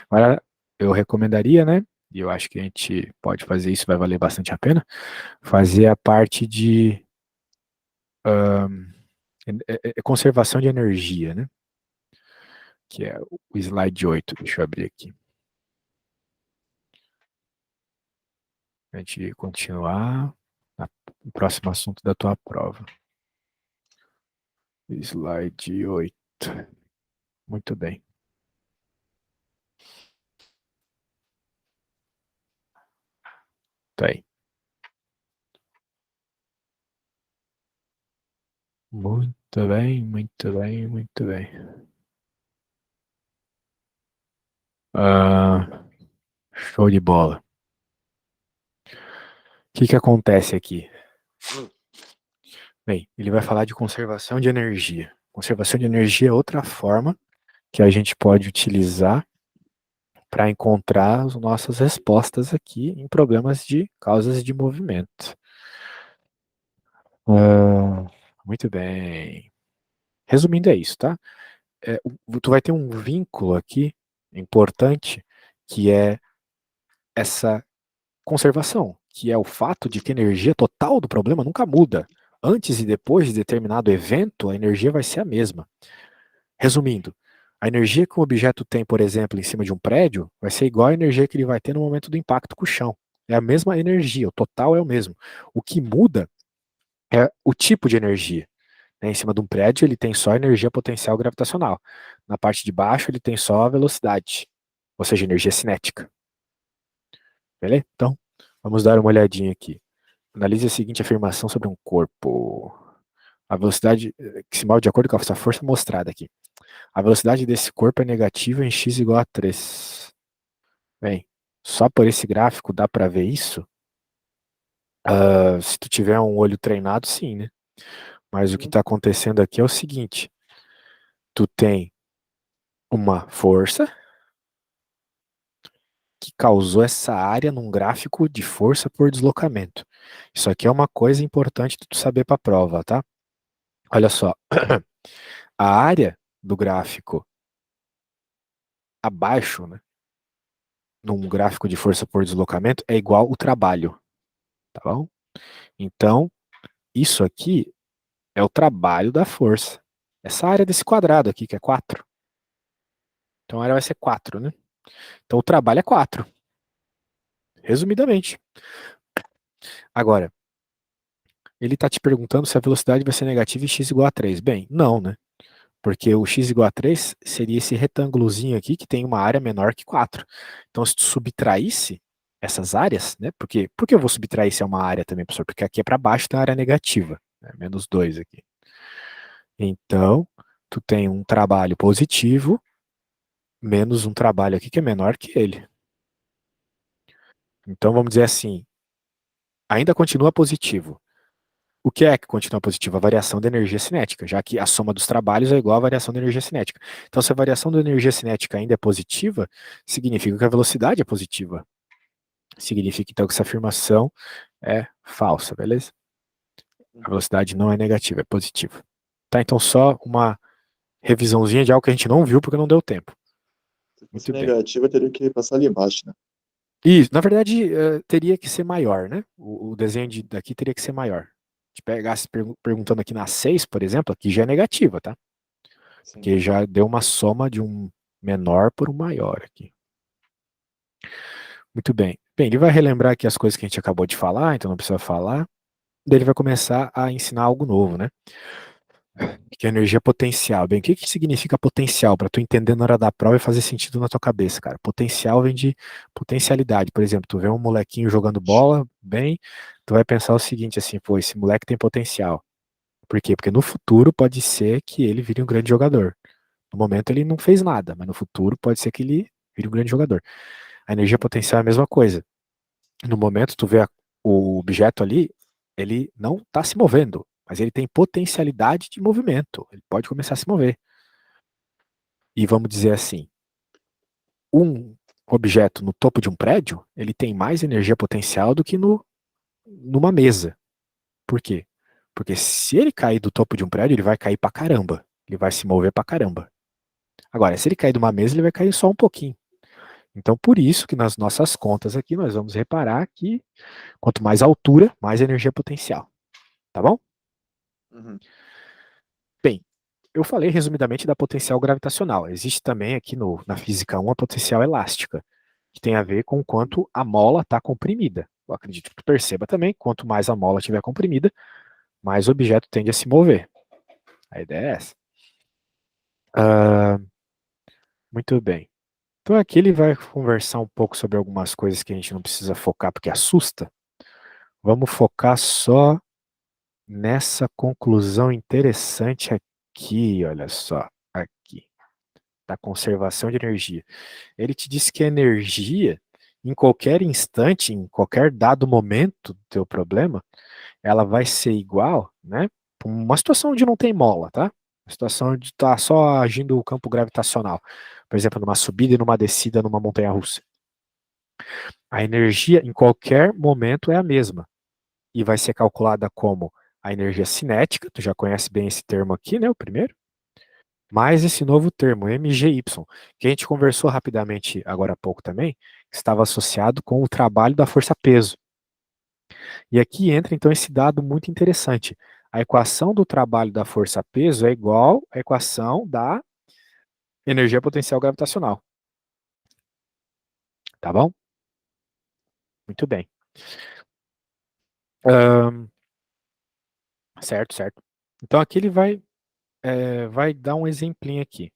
S1: Agora, eu recomendaria, né? E eu acho que a gente pode fazer isso, vai valer bastante a pena, fazer a parte de conservação de energia, né? Que é o slide 8. Deixa eu abrir aqui. A gente continuar no próximo assunto da tua prova. Slide 8. Muito bem. Tá aí. Muito bem, muito bem, muito bem. Show de bola. O que acontece aqui? Bem, ele vai falar de conservação de energia. Conservação de energia é outra forma que a gente pode utilizar para encontrar as nossas respostas aqui em problemas de causas de movimento. Muito bem. Resumindo, é isso, tá? Tu vai ter um vínculo aqui importante que é essa conservação, que é o fato de que a energia total do problema nunca muda. Antes e depois de determinado evento, a energia vai ser a mesma. Resumindo, a energia que um objeto tem, por exemplo, em cima de um prédio, vai ser igual à energia que ele vai ter no momento do impacto com o chão. É a mesma energia, o total é o mesmo. O que muda é o tipo de energia. Né? Em cima de um prédio, ele tem só energia potencial gravitacional. Na parte de baixo, ele tem só a velocidade, ou seja, energia cinética. Beleza? Então, vamos dar uma olhadinha aqui. Analise a seguinte afirmação sobre um corpo. A velocidade que se move de acordo com essa força mostrada aqui. A velocidade desse corpo é negativa em x igual a 3. Bem, só por esse gráfico dá para ver isso? Se tu tiver um olho treinado, sim, né? Mas o que está acontecendo aqui é o seguinte. Tu tem uma força que causou essa área num gráfico de força por deslocamento. Isso aqui é uma coisa importante de tu saber para a prova, tá? Olha só. A área do gráfico abaixo, né, num gráfico de força por deslocamento, é igual o trabalho, tá bom? Então, isso aqui é o trabalho da força. Essa área desse quadrado aqui, que é 4. Então a área vai ser 4, né? Então o trabalho é 4. Resumidamente. Agora, ele está te perguntando se a velocidade vai ser negativa em x igual a 3. Bem, não, né? Porque o x igual a 3 seria esse retângulozinho aqui que tem uma área menor que 4. Então, se tu subtraísse essas áreas, né? Por que eu vou subtrair se é uma área também, professor? Porque aqui é para baixo tem a área negativa, né? Menos 2 aqui. Então, tu tem um trabalho positivo menos um trabalho aqui que é menor que ele. Então, vamos dizer assim, ainda continua positivo. O que é que continua positivo? A variação da energia cinética, já que a soma dos trabalhos é igual à variação da energia cinética. Então, se a variação da energia cinética ainda é positiva, significa que a velocidade é positiva. Significa, então, que essa afirmação é falsa, beleza? A velocidade não é negativa, é positiva. Tá, então só uma revisãozinha de algo que a gente não viu porque não deu tempo.
S2: Se fosse
S1: Muito bem.
S2: negativa, teria que passar ali embaixo, né?
S1: Isso, na verdade, teria que ser maior, né? O desenho daqui teria que ser maior. Se pegasse perguntando aqui na 6, por exemplo, aqui já é negativa, tá?
S2: Sim.
S1: Porque já deu uma soma de um menor por um maior aqui. Muito bem. Bem, ele vai relembrar aqui as coisas que a gente acabou de falar, então não precisa falar. Daí ele vai começar a ensinar algo novo, né? Que é energia potencial. Bem, o que que significa potencial? Para tu entender na hora da prova e fazer sentido na tua cabeça, cara. Potencial vem de potencialidade. Por exemplo, tu vê um molequinho jogando bola, bem, tu vai pensar o seguinte, assim, pô, esse moleque tem potencial. Por quê? Porque no futuro pode ser que ele vire um grande jogador. No momento ele não fez nada, mas no futuro pode ser que ele vire um grande jogador. A energia potencial é a mesma coisa. No momento tu vê o objeto ali, ele não está se movendo, mas ele tem potencialidade de movimento. Ele pode começar a se mover. E vamos dizer assim, um objeto no topo de um prédio, ele tem mais energia potencial do que numa mesa. Por quê? Porque se ele cair do topo de um prédio, ele vai cair pra caramba. Ele vai se mover pra caramba. Agora, se ele cair de uma mesa, ele vai cair só um pouquinho. Então, por isso que nas nossas contas aqui, nós vamos reparar que quanto mais altura, mais energia potencial. Tá bom?
S2: Uhum.
S1: Bem, eu falei resumidamente da potencial gravitacional. Existe também aqui na física 1 a potencial elástica, que tem a ver com quanto a mola está comprimida. Eu acredito que tu perceba também, quanto mais a mola estiver comprimida, mais o objeto tende a se mover. A ideia é essa. Ah, muito bem. Então aqui ele vai conversar um pouco sobre algumas coisas que a gente não precisa focar porque assusta. Vamos focar só nessa conclusão interessante aqui, olha só, aqui, da conservação de energia. Ele te disse que a energia, em qualquer instante, em qualquer dado momento do teu problema, ela vai ser igual, né? Uma situação onde não tem mola, tá? Uma situação onde está só agindo o campo gravitacional. Por exemplo, numa subida e numa descida numa montanha-russa. A energia, em qualquer momento, é a mesma. E vai ser calculada como a energia cinética, tu já conhece bem esse termo aqui, né? O primeiro. mais esse novo termo, MGY, que a gente conversou rapidamente agora há pouco também, que estava associado com o trabalho da força-peso. E aqui entra então esse dado muito interessante. A equação do trabalho da força-peso é igual à equação da energia potencial gravitacional. Tá bom? Muito bem. Certo, certo. Então aqui ele vai dar um exemplinho aqui.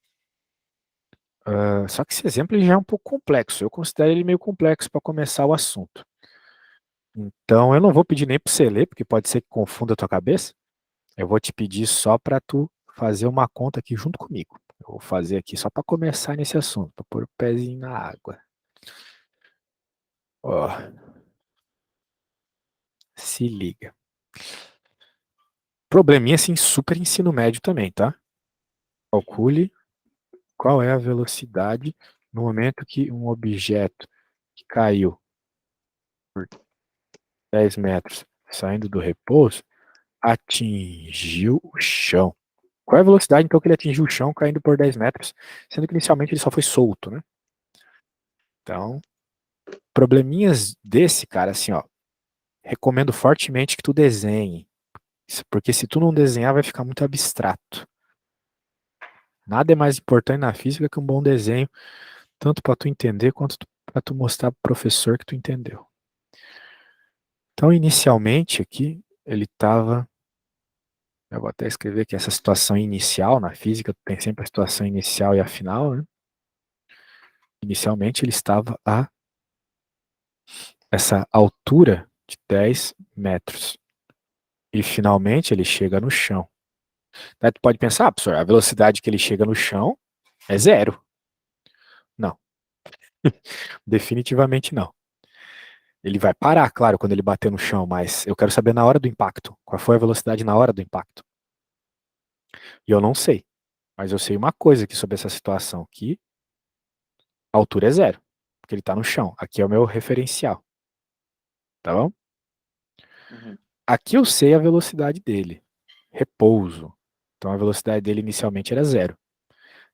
S1: Só que esse exemplo ele já é um pouco complexo. Eu considero ele meio complexo para começar o assunto. Então eu não vou pedir nem para você ler, porque pode ser que confunda a tua cabeça. Eu vou te pedir só para tu fazer uma conta aqui junto comigo. Eu vou fazer aqui só para começar nesse assunto, para pôr o pezinho na água. Ó, se liga. Probleminha assim, super ensino médio também, tá? Calcule qual é a velocidade no momento que um objeto que caiu por 10 metros saindo do repouso atingiu o chão. Qual é a velocidade, então, que ele atingiu o chão caindo por 10 metros, sendo que inicialmente ele só foi solto, né? Então, probleminhas desse, cara, assim, ó, recomendo fortemente que tu desenhe, porque se tu não desenhar vai ficar muito abstrato. Nada é mais importante na física que um bom desenho, tanto para tu entender quanto para tu mostrar pro professor que tu entendeu. Então, inicialmente aqui, ele estava. Eu vou até escrever aqui essa situação inicial na física, tem sempre a situação inicial e a final, né? Inicialmente ele estava a essa altura de 10 metros. E finalmente ele chega no chão. Daí tu pode pensar, professor, a velocidade que ele chega no chão é zero. Não, definitivamente não. Ele vai parar, claro, quando ele bater no chão, mas eu quero saber na hora do impacto. Qual foi a velocidade na hora do impacto? E eu não sei. Mas eu sei uma coisa aqui sobre essa situação, que a altura é zero, porque ele está no chão. Aqui é o meu referencial. Tá bom?
S2: Uhum.
S1: Aqui eu sei a velocidade dele. Repouso. Então a velocidade dele inicialmente era zero.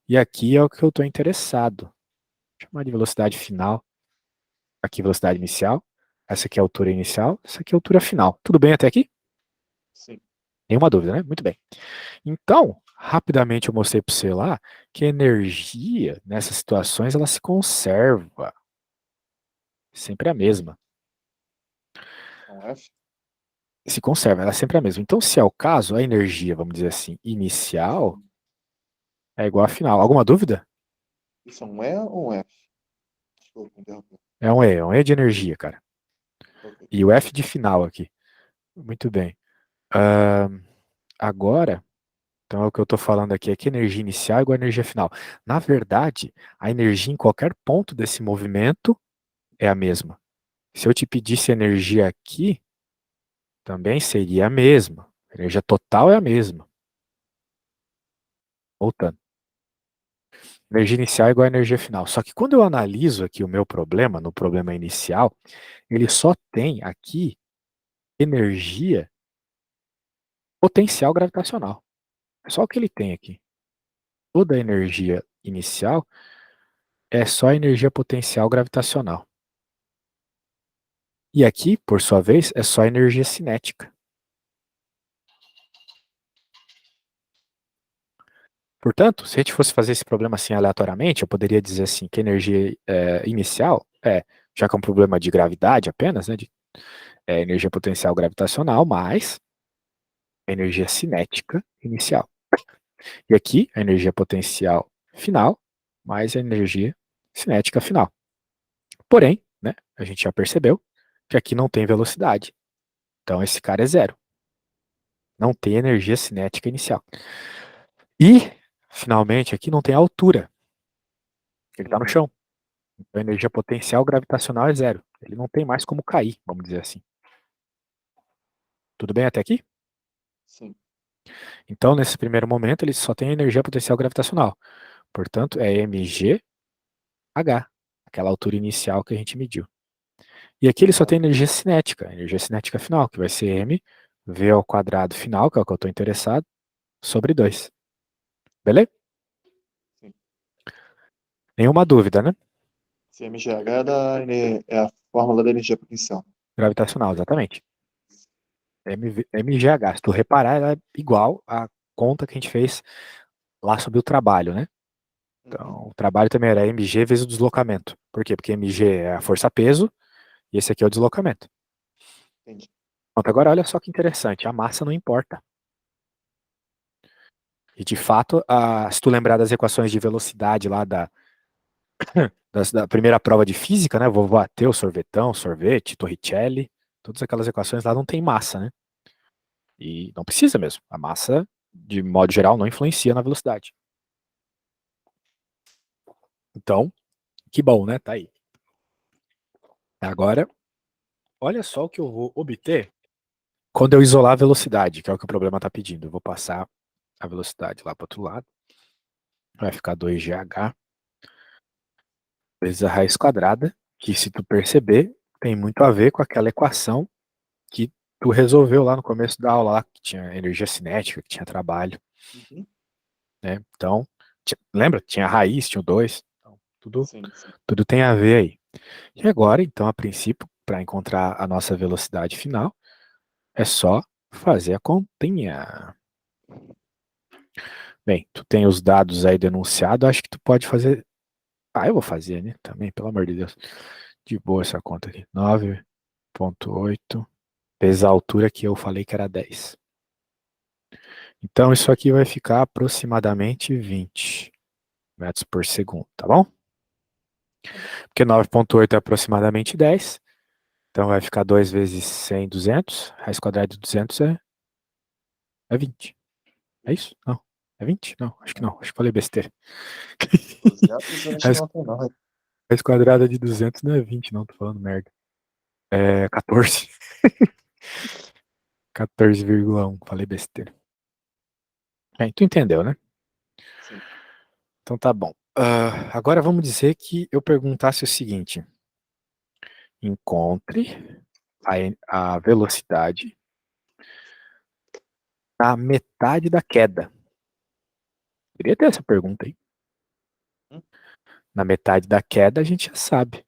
S1: E aqui é o que eu estou interessado. Vou chamar de velocidade final. Aqui velocidade inicial. Essa aqui é a altura inicial. Essa aqui é a altura final. Tudo bem até aqui?
S2: Sim.
S1: Nenhuma dúvida, né? Muito bem. Então, rapidamente eu mostrei para você lá que a energia nessas situações ela se conserva. Sempre a mesma.
S2: Com F?
S1: Se conserva, ela é sempre a mesma. Então, se é o caso, a energia, vamos dizer assim, inicial é igual à final. Alguma dúvida?
S2: Isso é um E ou um F? Desculpa, interromper.
S1: É um E de energia, cara.
S2: Ok.
S1: E o F de final aqui. Muito bem. Ahn, agora, então é o que eu estou falando aqui, é que energia inicial é igual a energia final. Na verdade, a energia em qualquer ponto desse movimento é a mesma. Se eu te pedisse energia aqui, também seria a mesma. A energia total é a mesma. Voltando. Energia inicial é igual a energia final. Só que quando eu analiso aqui o meu problema, no problema inicial, ele só tem aqui energia potencial gravitacional. É só o que ele tem aqui. Toda a energia inicial é só energia potencial gravitacional. E aqui, por sua vez, é só energia cinética. Portanto, se a gente fosse fazer esse problema assim aleatoriamente, eu poderia dizer assim que a energia inicial já que é um problema de gravidade apenas, né, energia potencial gravitacional mais a energia cinética inicial. E aqui, a energia potencial final mais a energia cinética final. Porém, né, a gente já percebeu que aqui não tem velocidade. Então, esse cara é zero. Não tem energia cinética inicial. E, finalmente, aqui não tem altura. Ele está no
S2: Uhum.
S1: chão. Então, a energia potencial gravitacional é zero. Ele não tem mais como cair, vamos dizer assim. Tudo bem até aqui?
S2: Sim.
S1: Então, nesse primeiro momento, ele só tem energia potencial gravitacional. Portanto, é mgh, aquela altura inicial que a gente mediu. E aqui ele só tem
S2: Tá.
S1: energia cinética final, que vai ser m v ao quadrado final, que é o que eu estou interessado, sobre 2. Beleza? Nenhuma dúvida, né?
S2: Se mgh é a fórmula da energia potencial.
S1: Gravitacional, exatamente. MGH, se tu reparar, ela é igual à conta que a gente fez lá sobre o trabalho, né?
S2: Uhum,
S1: Então, o trabalho também era mg vezes o deslocamento. Por quê? Porque mg é a força-peso e esse aqui é o deslocamento.
S2: entendi.
S1: Pronto, agora olha só que interessante, a massa não importa. E de fato, se tu lembrar das equações de velocidade lá da primeira prova de física, né? Vou bater o sorvetão, sorvete, Torricelli, todas aquelas equações lá não tem massa, né? E não precisa mesmo. A massa, de modo geral, não influencia na velocidade. Então, que bom, né? Tá aí. Agora, olha só o que eu vou obter quando eu isolar a velocidade, que é o que o problema está pedindo. Eu vou passar a velocidade lá para o outro lado. Vai ficar 2gh vezes a raiz quadrada, que se tu perceber, tem muito a ver com aquela equação que tu resolveu lá no começo da aula, lá, que tinha energia cinética, que tinha trabalho,
S2: Uhum,
S1: né? Então, lembra? Tinha raiz, tinha o 2. Então,
S2: sim, sim.
S1: tudo tem a ver aí. E agora, então, a princípio, para encontrar a nossa velocidade final, é só fazer a continha. Bem, tu tem os dados aí denunciados, acho que tu pode fazer. Ah, eu vou fazer, né? Também, pelo amor de Deus. De boa essa conta aqui. 9,8 vezes a altura que eu falei que era 10. Então, isso aqui vai ficar aproximadamente 20 metros por segundo, tá bom?
S2: Tá bom.
S1: Porque 9,8 é aproximadamente 10. Então, vai ficar 2 vezes 100, 200. Raiz quadrada de 200 é 20. É isso? Não. É 20? Não, acho que não. Acho que falei besteira.
S2: 200 a gente
S1: Raiz,
S2: não tem, não.
S1: raiz quadrada de 200 não é 20, não. Tô falando merda. É 14. 14,1. Falei besteira. Tu entendeu, né?
S2: Sim.
S1: Então tá bom. Agora vamos dizer que eu perguntasse o seguinte: encontre a velocidade na metade da queda. Queria ter essa pergunta aí.
S2: Hum,
S1: Na metade da queda a gente já sabe.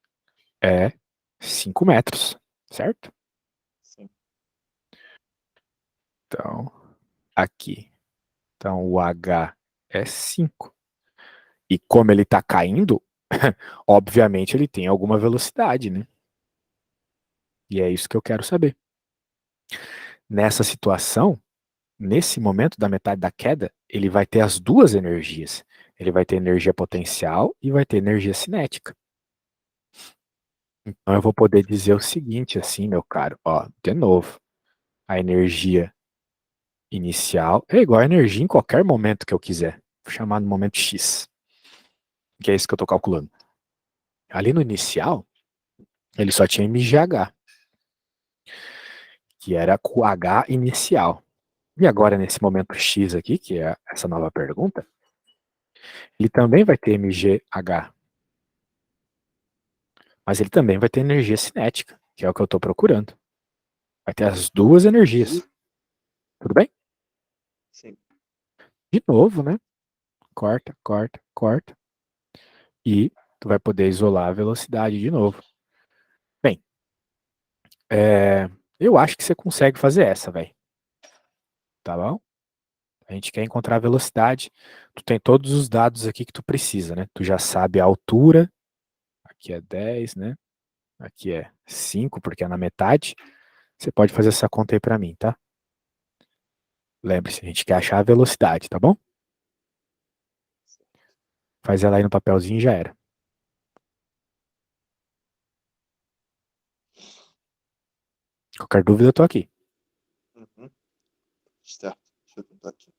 S1: É 5 metros, certo?
S2: sim.
S1: Então, aqui. Então o H é 5. E como ele está caindo, obviamente ele tem alguma velocidade, né? E é isso que eu quero saber. Nessa situação, nesse momento da metade da queda, ele vai ter as duas energias. Ele vai ter energia potencial e vai ter energia cinética. Então eu vou poder dizer o seguinte, assim, meu caro, ó, de novo, a energia inicial é igual a energia em qualquer momento que eu quiser. Vou chamar no momento X, que é isso que eu estou calculando. Ali no inicial, ele só tinha MGH, que era com o H inicial. E agora, nesse momento X aqui, que é essa nova pergunta, ele também vai ter MGH, mas ele também vai ter energia cinética, que é o que eu estou procurando. Vai ter as duas energias. Tudo bem?
S2: Sim.
S1: De novo, né? Corta, corta, corta. E tu vai poder isolar a velocidade de novo. Bem, eu acho que você consegue fazer essa, velho. Tá bom? A gente quer encontrar a velocidade. Tu tem todos os dados aqui que tu precisa, né? Tu já sabe a altura. Aqui é 10, né? Aqui é 5, porque é na metade. Você pode fazer essa conta aí pra mim, tá? Lembre-se, a gente quer achar a velocidade, tá bom? Faz ela aí no papelzinho e já era. Qualquer dúvida, eu tô aqui.
S2: Uhum. Certo. Deixa eu tentar aqui.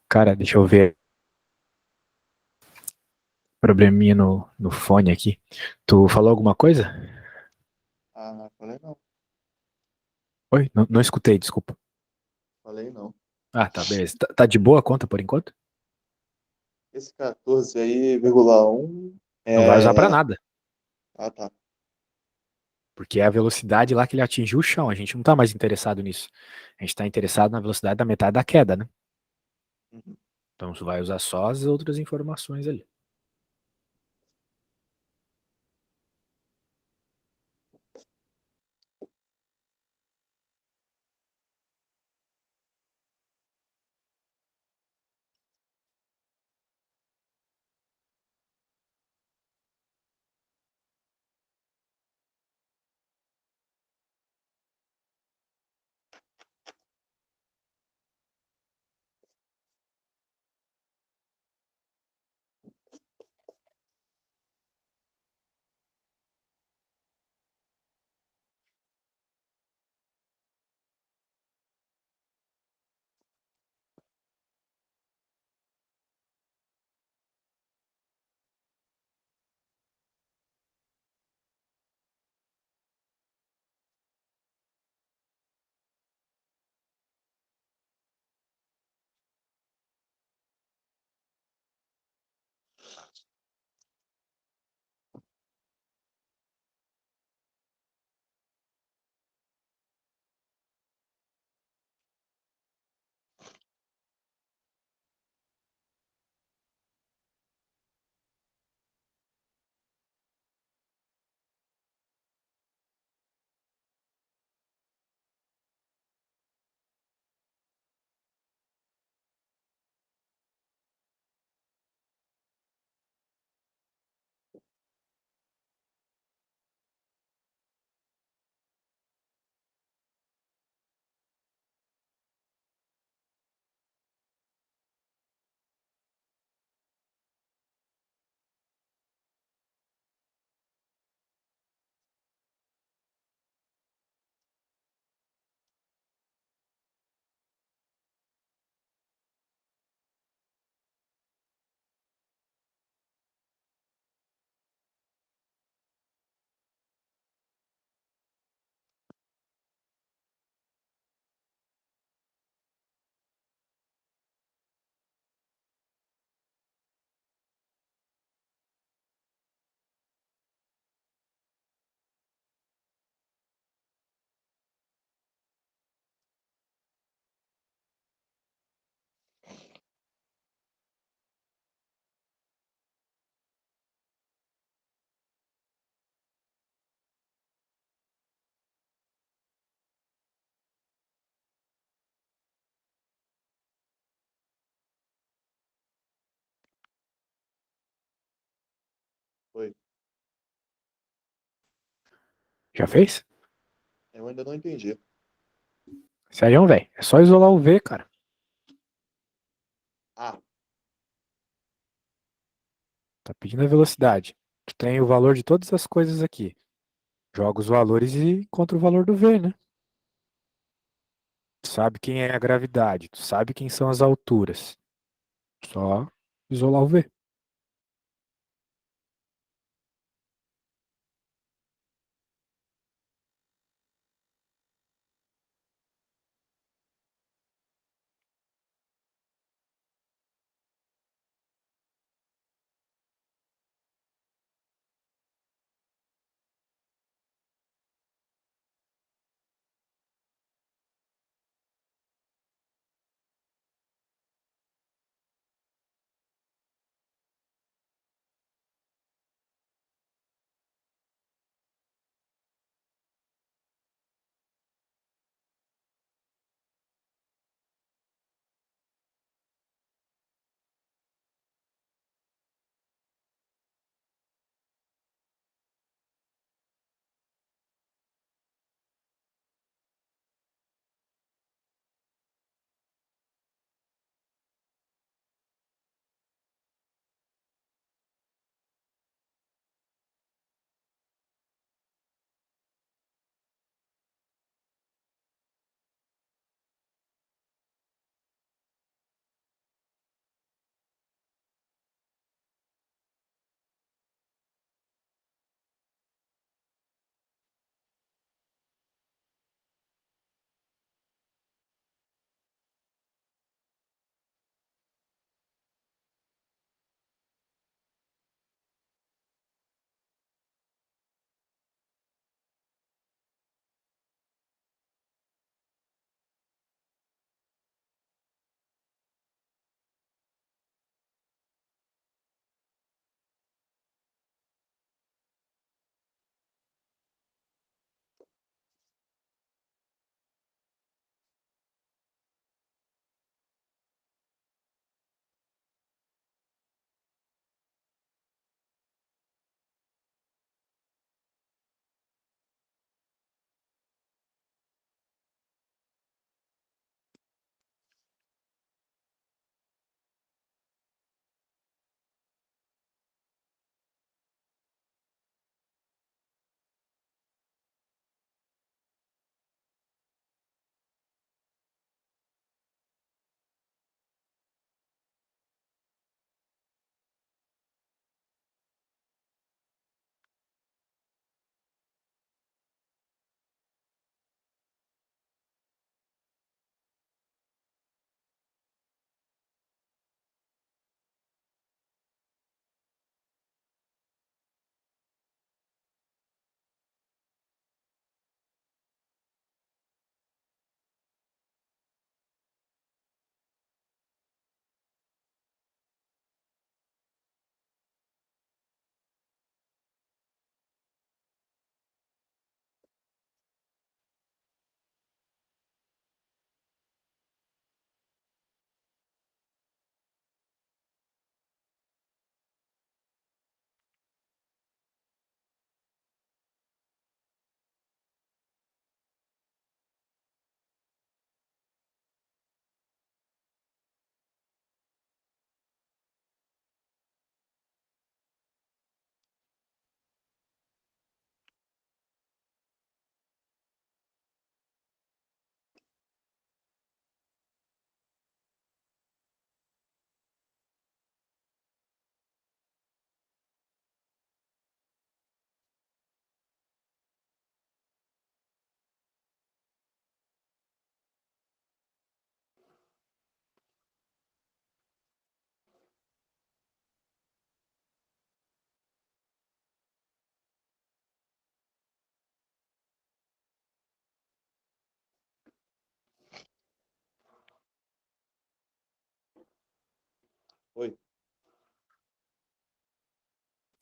S1: Cara, deixa eu ver. Probleminha no fone aqui. Tu falou alguma coisa?
S2: Ah, falei não.
S1: Oi? Não, não escutei, desculpa.
S2: Falei não.
S1: Ah, tá, beleza. Tá de boa a conta por enquanto?
S2: Esse 14 aí, vírgula um
S1: Não vai usar pra
S2: é.
S1: nada.
S2: Ah, tá.
S1: Porque é a velocidade lá que ele atingiu o chão. A gente não tá mais interessado nisso. A gente tá interessado na velocidade da metade da queda, né?
S2: Uhum.
S1: Então você vai usar só as outras informações ali.
S2: Foi.
S1: Já fez?
S2: Eu ainda não entendi.
S1: Sério, velho. É só isolar o V, cara.
S2: Ah,
S1: Tá pedindo a velocidade. Tu tem o valor de todas as coisas aqui. Joga os valores e encontra o valor do V, né? Tu sabe quem é a gravidade, tu sabe quem são as alturas. Só isolar o V.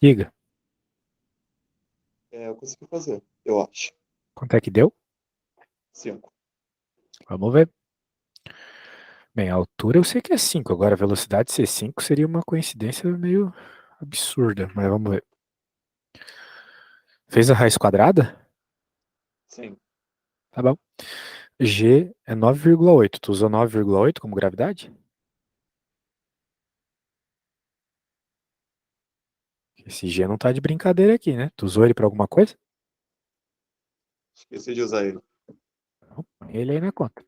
S1: Diga,
S2: Eu consegui fazer, eu acho.
S1: quanto é que deu?
S2: 5.
S1: Vamos ver. Bem, a altura eu sei que é 5. Agora a velocidade ser 5 seria uma coincidência meio absurda, mas vamos ver. Fez a raiz quadrada?
S2: Sim.
S1: Tá bom. G é 9,8. Tu usou 9,8 como gravidade? Esse G não tá de brincadeira aqui, né? Tu usou ele pra alguma coisa?
S2: Esqueci de usar ele.
S1: Não, põe ele aí na conta.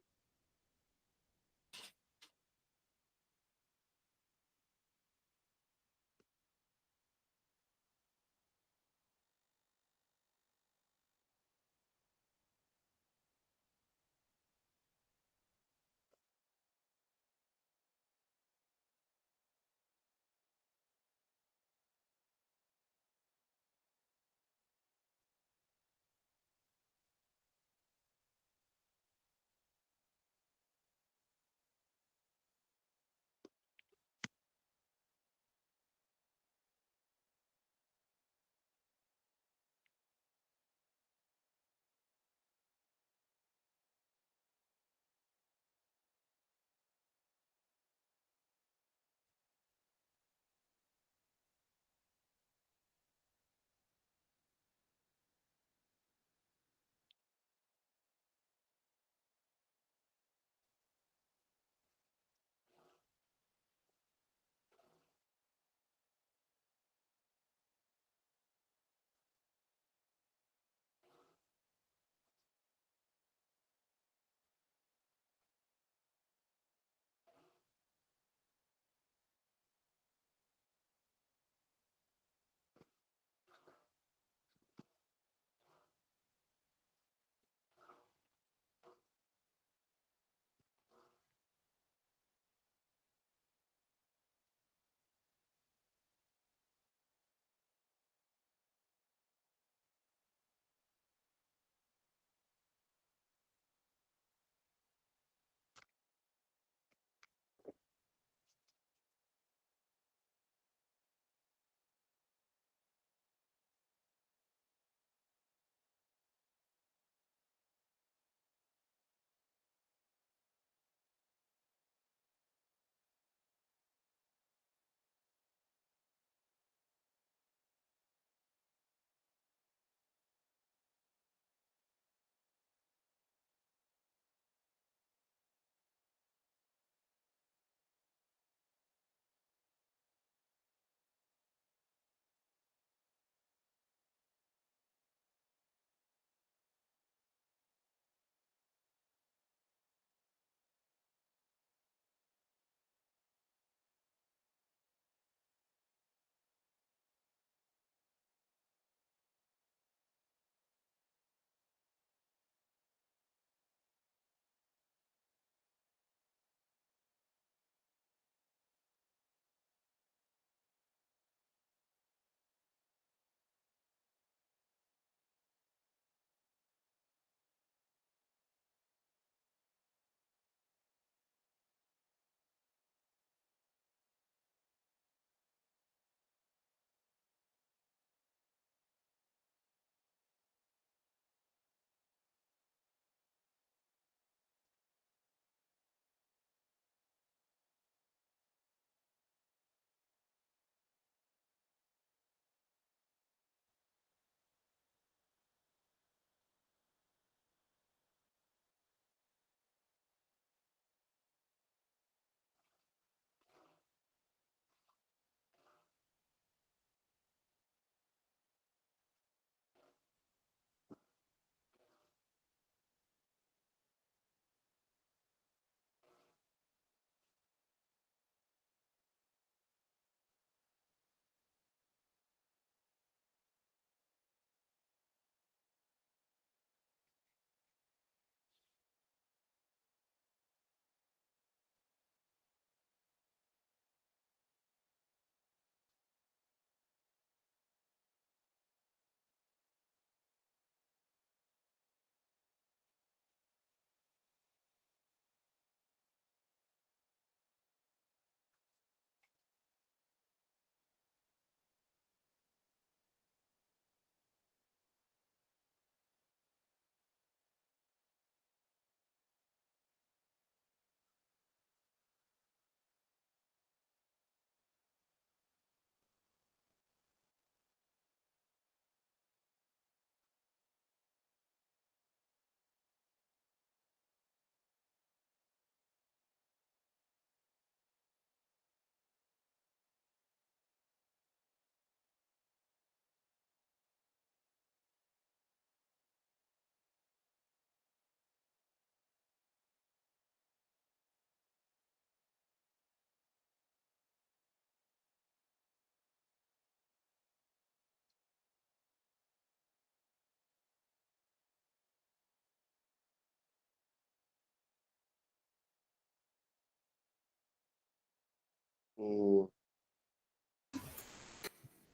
S2: O,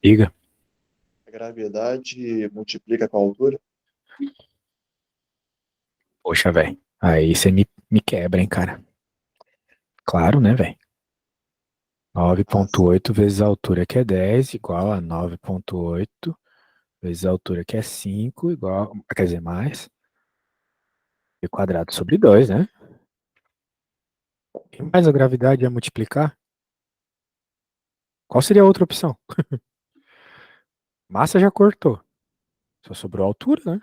S1: Diga.
S2: a gravidade multiplica com a altura?
S1: Poxa, velho. Aí você me quebra, hein, cara. Claro, né, velho? nove
S2: Ah,
S1: ponto oito vezes a altura que é 10 igual a 9,8 vezes a altura que é 5 igual, quer dizer, mais, e quadrado sobre 2, né? E mais a gravidade é multiplicar? Qual seria a outra opção? Massa já cortou. Só sobrou a altura, né?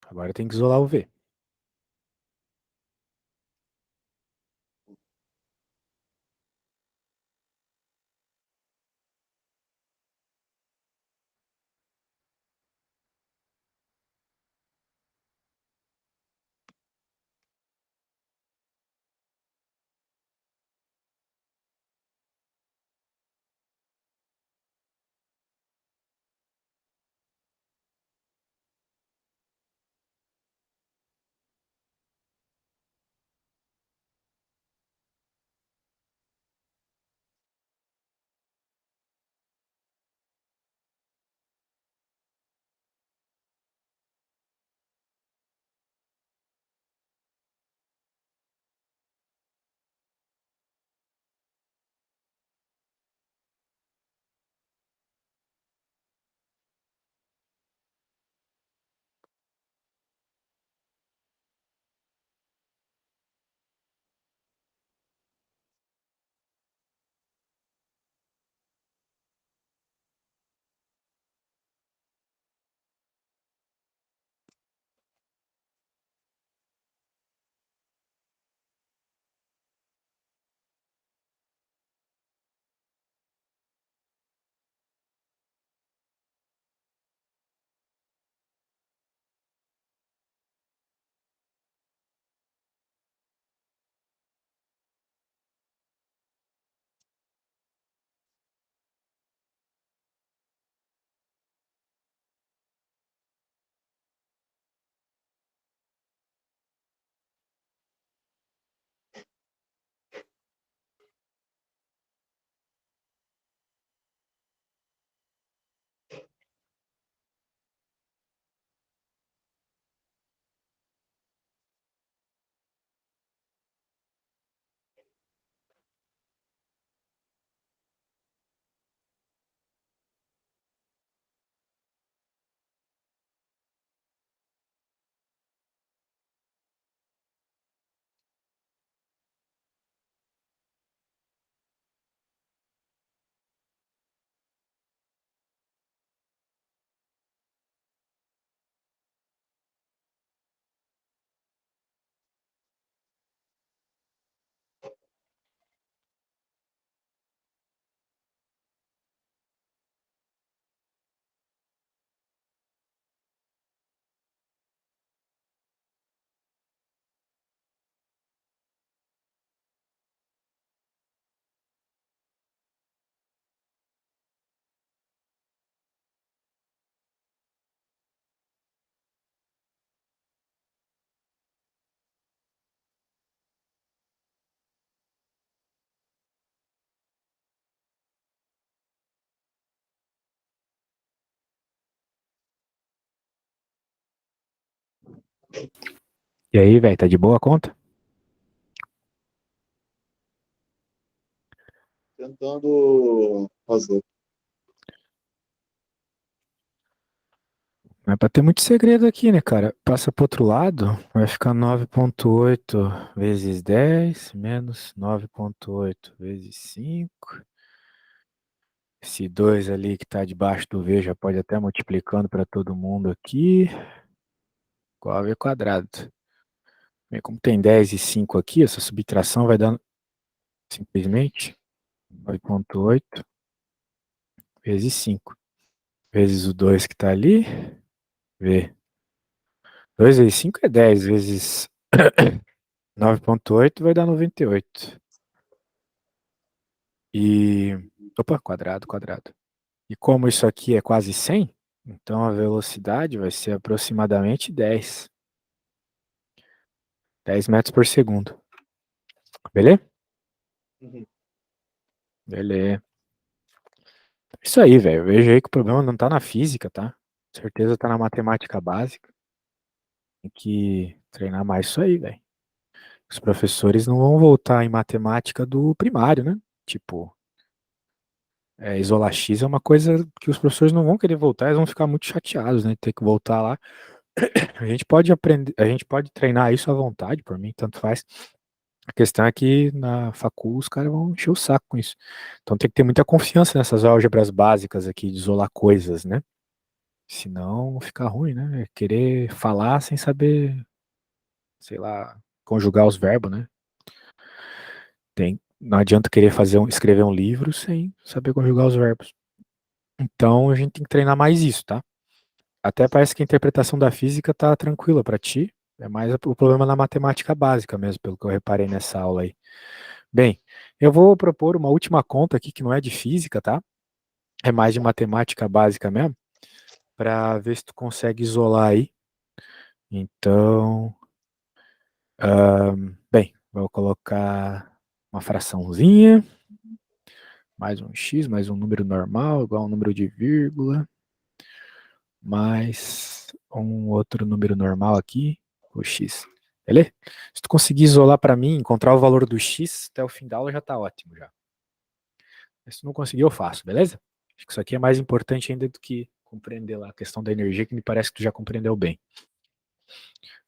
S1: Agora tem que isolar o V. E aí, velho, tá de boa a conta?
S2: tentando fazer.
S1: Não é pra ter muito segredo aqui, né, cara? Passa pro outro lado, vai ficar 9,8 vezes 10 menos 9,8 vezes 5. Esse 2 ali que tá debaixo do V já pode até multiplicando para todo mundo aqui. Igual a V quadrado. Bem, como tem 10 e 5 aqui, essa subtração vai dar simplesmente 9,8 vezes 5. Vezes o 2 que tá ali. V. 2 vezes 5 é 10 vezes 9,8 vai dar 98. E. Opa, quadrado, quadrado. E como isso aqui é quase 100, então a velocidade vai ser aproximadamente 10. 10 metros por segundo. Beleza?
S2: Uhum.
S1: Beleza. Isso aí, velho. Veja aí que o problema não tá na física, tá? Com certeza tá na matemática básica. Tem que treinar mais isso aí, velho. Os professores não vão voltar em matemática do primário, né? Tipo, isolar X é uma coisa que os professores não vão querer voltar, eles vão ficar muito chateados, né? Ter que voltar lá. A gente pode aprender, a gente pode treinar isso à vontade, por mim, tanto faz. A questão é que na facul os caras vão encher o saco com isso. Então tem que ter muita confiança nessas álgebras básicas aqui, de isolar coisas, né? Senão fica ruim, né? Querer falar sem saber, sei lá, conjugar os verbos, né? Não adianta querer escrever um livro sem saber conjugar os verbos. Então a gente tem que treinar mais isso, tá? Até parece que a interpretação da física tá tranquila para ti. É mais o problema na matemática básica mesmo, pelo que eu reparei nessa aula aí. Bem, eu vou propor uma última conta aqui que não é de física, tá? É mais de matemática básica mesmo, para ver se tu consegue isolar aí. Então, bem, vou colocar uma fraçãozinha, mais um x, mais um número normal, igual a um número de vírgula, mais um outro número normal aqui, o x. Beleza? Se tu conseguir isolar para mim, encontrar o valor do x até o fim da aula já tá ótimo já. Mas se tu não conseguir, eu faço, beleza? Acho que isso aqui é mais importante ainda do que compreender lá a questão da energia, que me parece que tu já compreendeu bem.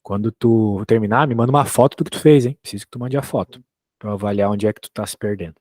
S1: Quando tu terminar, me manda uma foto do que tu fez, hein? Preciso que tu mande a foto, para avaliar onde é que tu tá se perdendo.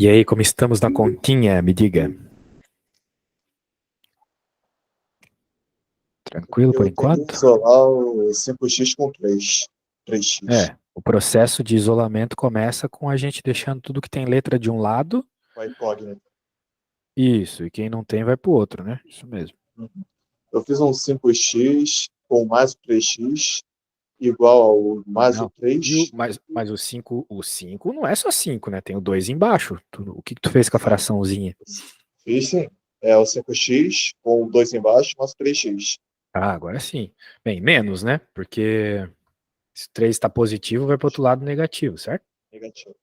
S1: E aí, como estamos na continha? Me diga. Tranquilo por
S2: Eu tenho que
S1: enquanto?
S2: isolar o 5x com 3x.
S1: O processo de isolamento começa com a gente deixando tudo que tem letra de um lado.
S2: Com a incógnita.
S1: Isso, e quem não tem vai pro outro, né? Isso mesmo.
S2: Eu fiz um 5x com mais o 3x igual ao mais o
S1: Não.
S2: 3.
S1: Mas o cinco não é só 5, né? Tem o 2 embaixo. O que tu fez com a fraçãozinha?
S2: Fiz sim. É o 5x com o 2 embaixo mais o 3x.
S1: Ah, agora sim. Bem, menos, né? Porque se 3 está positivo, vai pro outro lado negativo, certo?
S2: Negativo.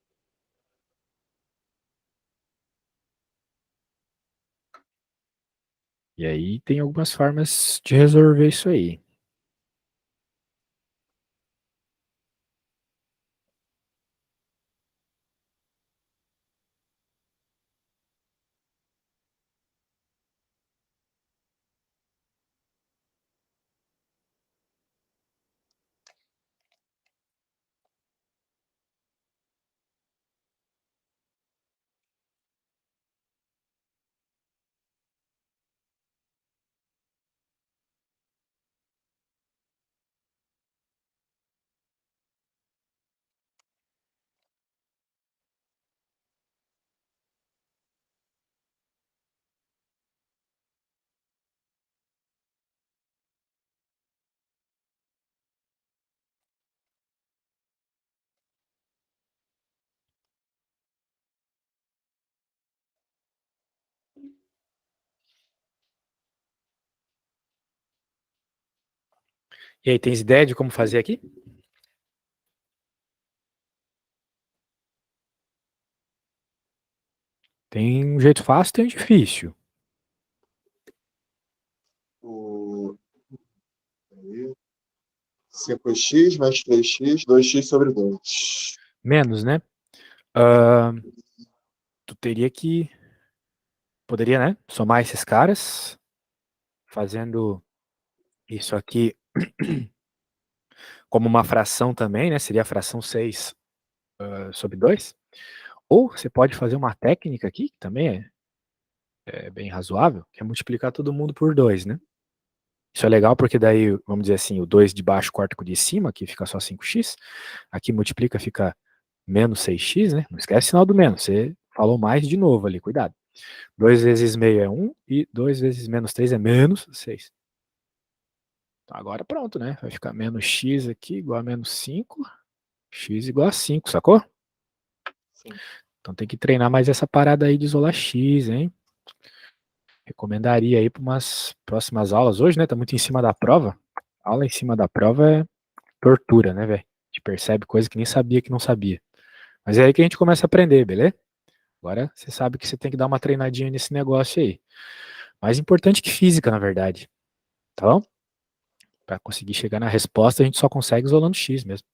S1: E aí tem algumas formas de resolver isso aí. E aí, tens ideia de como fazer aqui? Tem um jeito fácil e tem um difícil.
S2: O 5x mais 3x, 2x sobre 2.
S1: Menos, né? Tu teria que... Poderia, né? Somar esses caras, fazendo isso aqui como uma fração também, né? Seria a fração 6 sobre 2. Ou você pode fazer uma técnica aqui, que também é bem razoável, que é multiplicar todo mundo por 2, né? Isso é legal porque daí, vamos dizer assim, o 2 de baixo corta com o de cima, aqui fica só 5x. Aqui multiplica, fica menos 6x, né? Não esquece o sinal do menos, você falou mais de novo ali, cuidado. 2 vezes meio é 1 e 2 vezes menos 3 é menos 6. Então agora pronto, né? Vai ficar menos x aqui igual a menos 5, x igual a 5, sacou?
S2: Sim.
S1: Então tem que treinar mais essa parada aí de isolar x, hein? Recomendaria aí para umas próximas aulas. Hoje, né? Tá muito em cima da prova. Aula em cima da prova é tortura, né, velho? A gente percebe coisa que nem sabia que não sabia. Mas é aí que a gente começa a aprender, beleza? Agora você sabe que você tem que dar uma treinadinha nesse negócio aí. Mais importante que física, na verdade. Tá bom? Para conseguir chegar na resposta, a gente só consegue isolando x mesmo.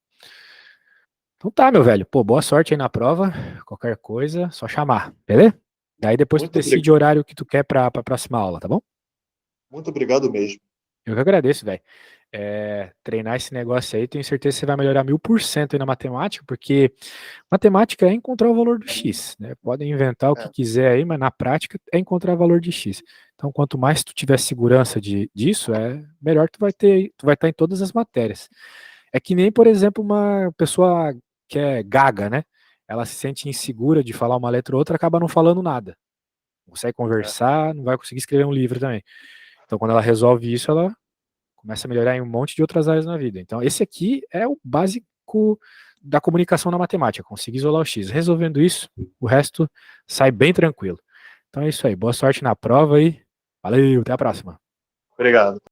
S1: Então tá, meu velho. Pô, boa sorte aí na prova. Qualquer coisa, só chamar, beleza? Daí depois tu
S2: Muito
S1: decide o horário que tu quer pra próxima aula, tá bom?
S2: Muito obrigado mesmo.
S1: Eu que agradeço, velho. Treinar esse negócio aí, tenho certeza que você vai melhorar 1000% aí na matemática, porque matemática é encontrar o valor do x, né? Podem inventar o que
S2: É.
S1: quiser aí, mas na prática é encontrar o valor de x. Então, quanto mais tu tiver segurança disso, melhor tu vai estar em todas as matérias. É que nem, por exemplo, uma pessoa que é gaga, né? Ela se sente insegura de falar uma letra ou outra, acaba não falando nada. Não consegue conversar, não vai conseguir escrever um livro também. Então, quando ela resolve isso, ela começa a melhorar em um monte de outras áreas na vida. Então, esse aqui é o básico da comunicação na matemática, conseguir isolar o X. Resolvendo isso, o resto sai bem tranquilo. Então é isso aí. Boa sorte na prova e valeu, até a próxima.
S2: Obrigado.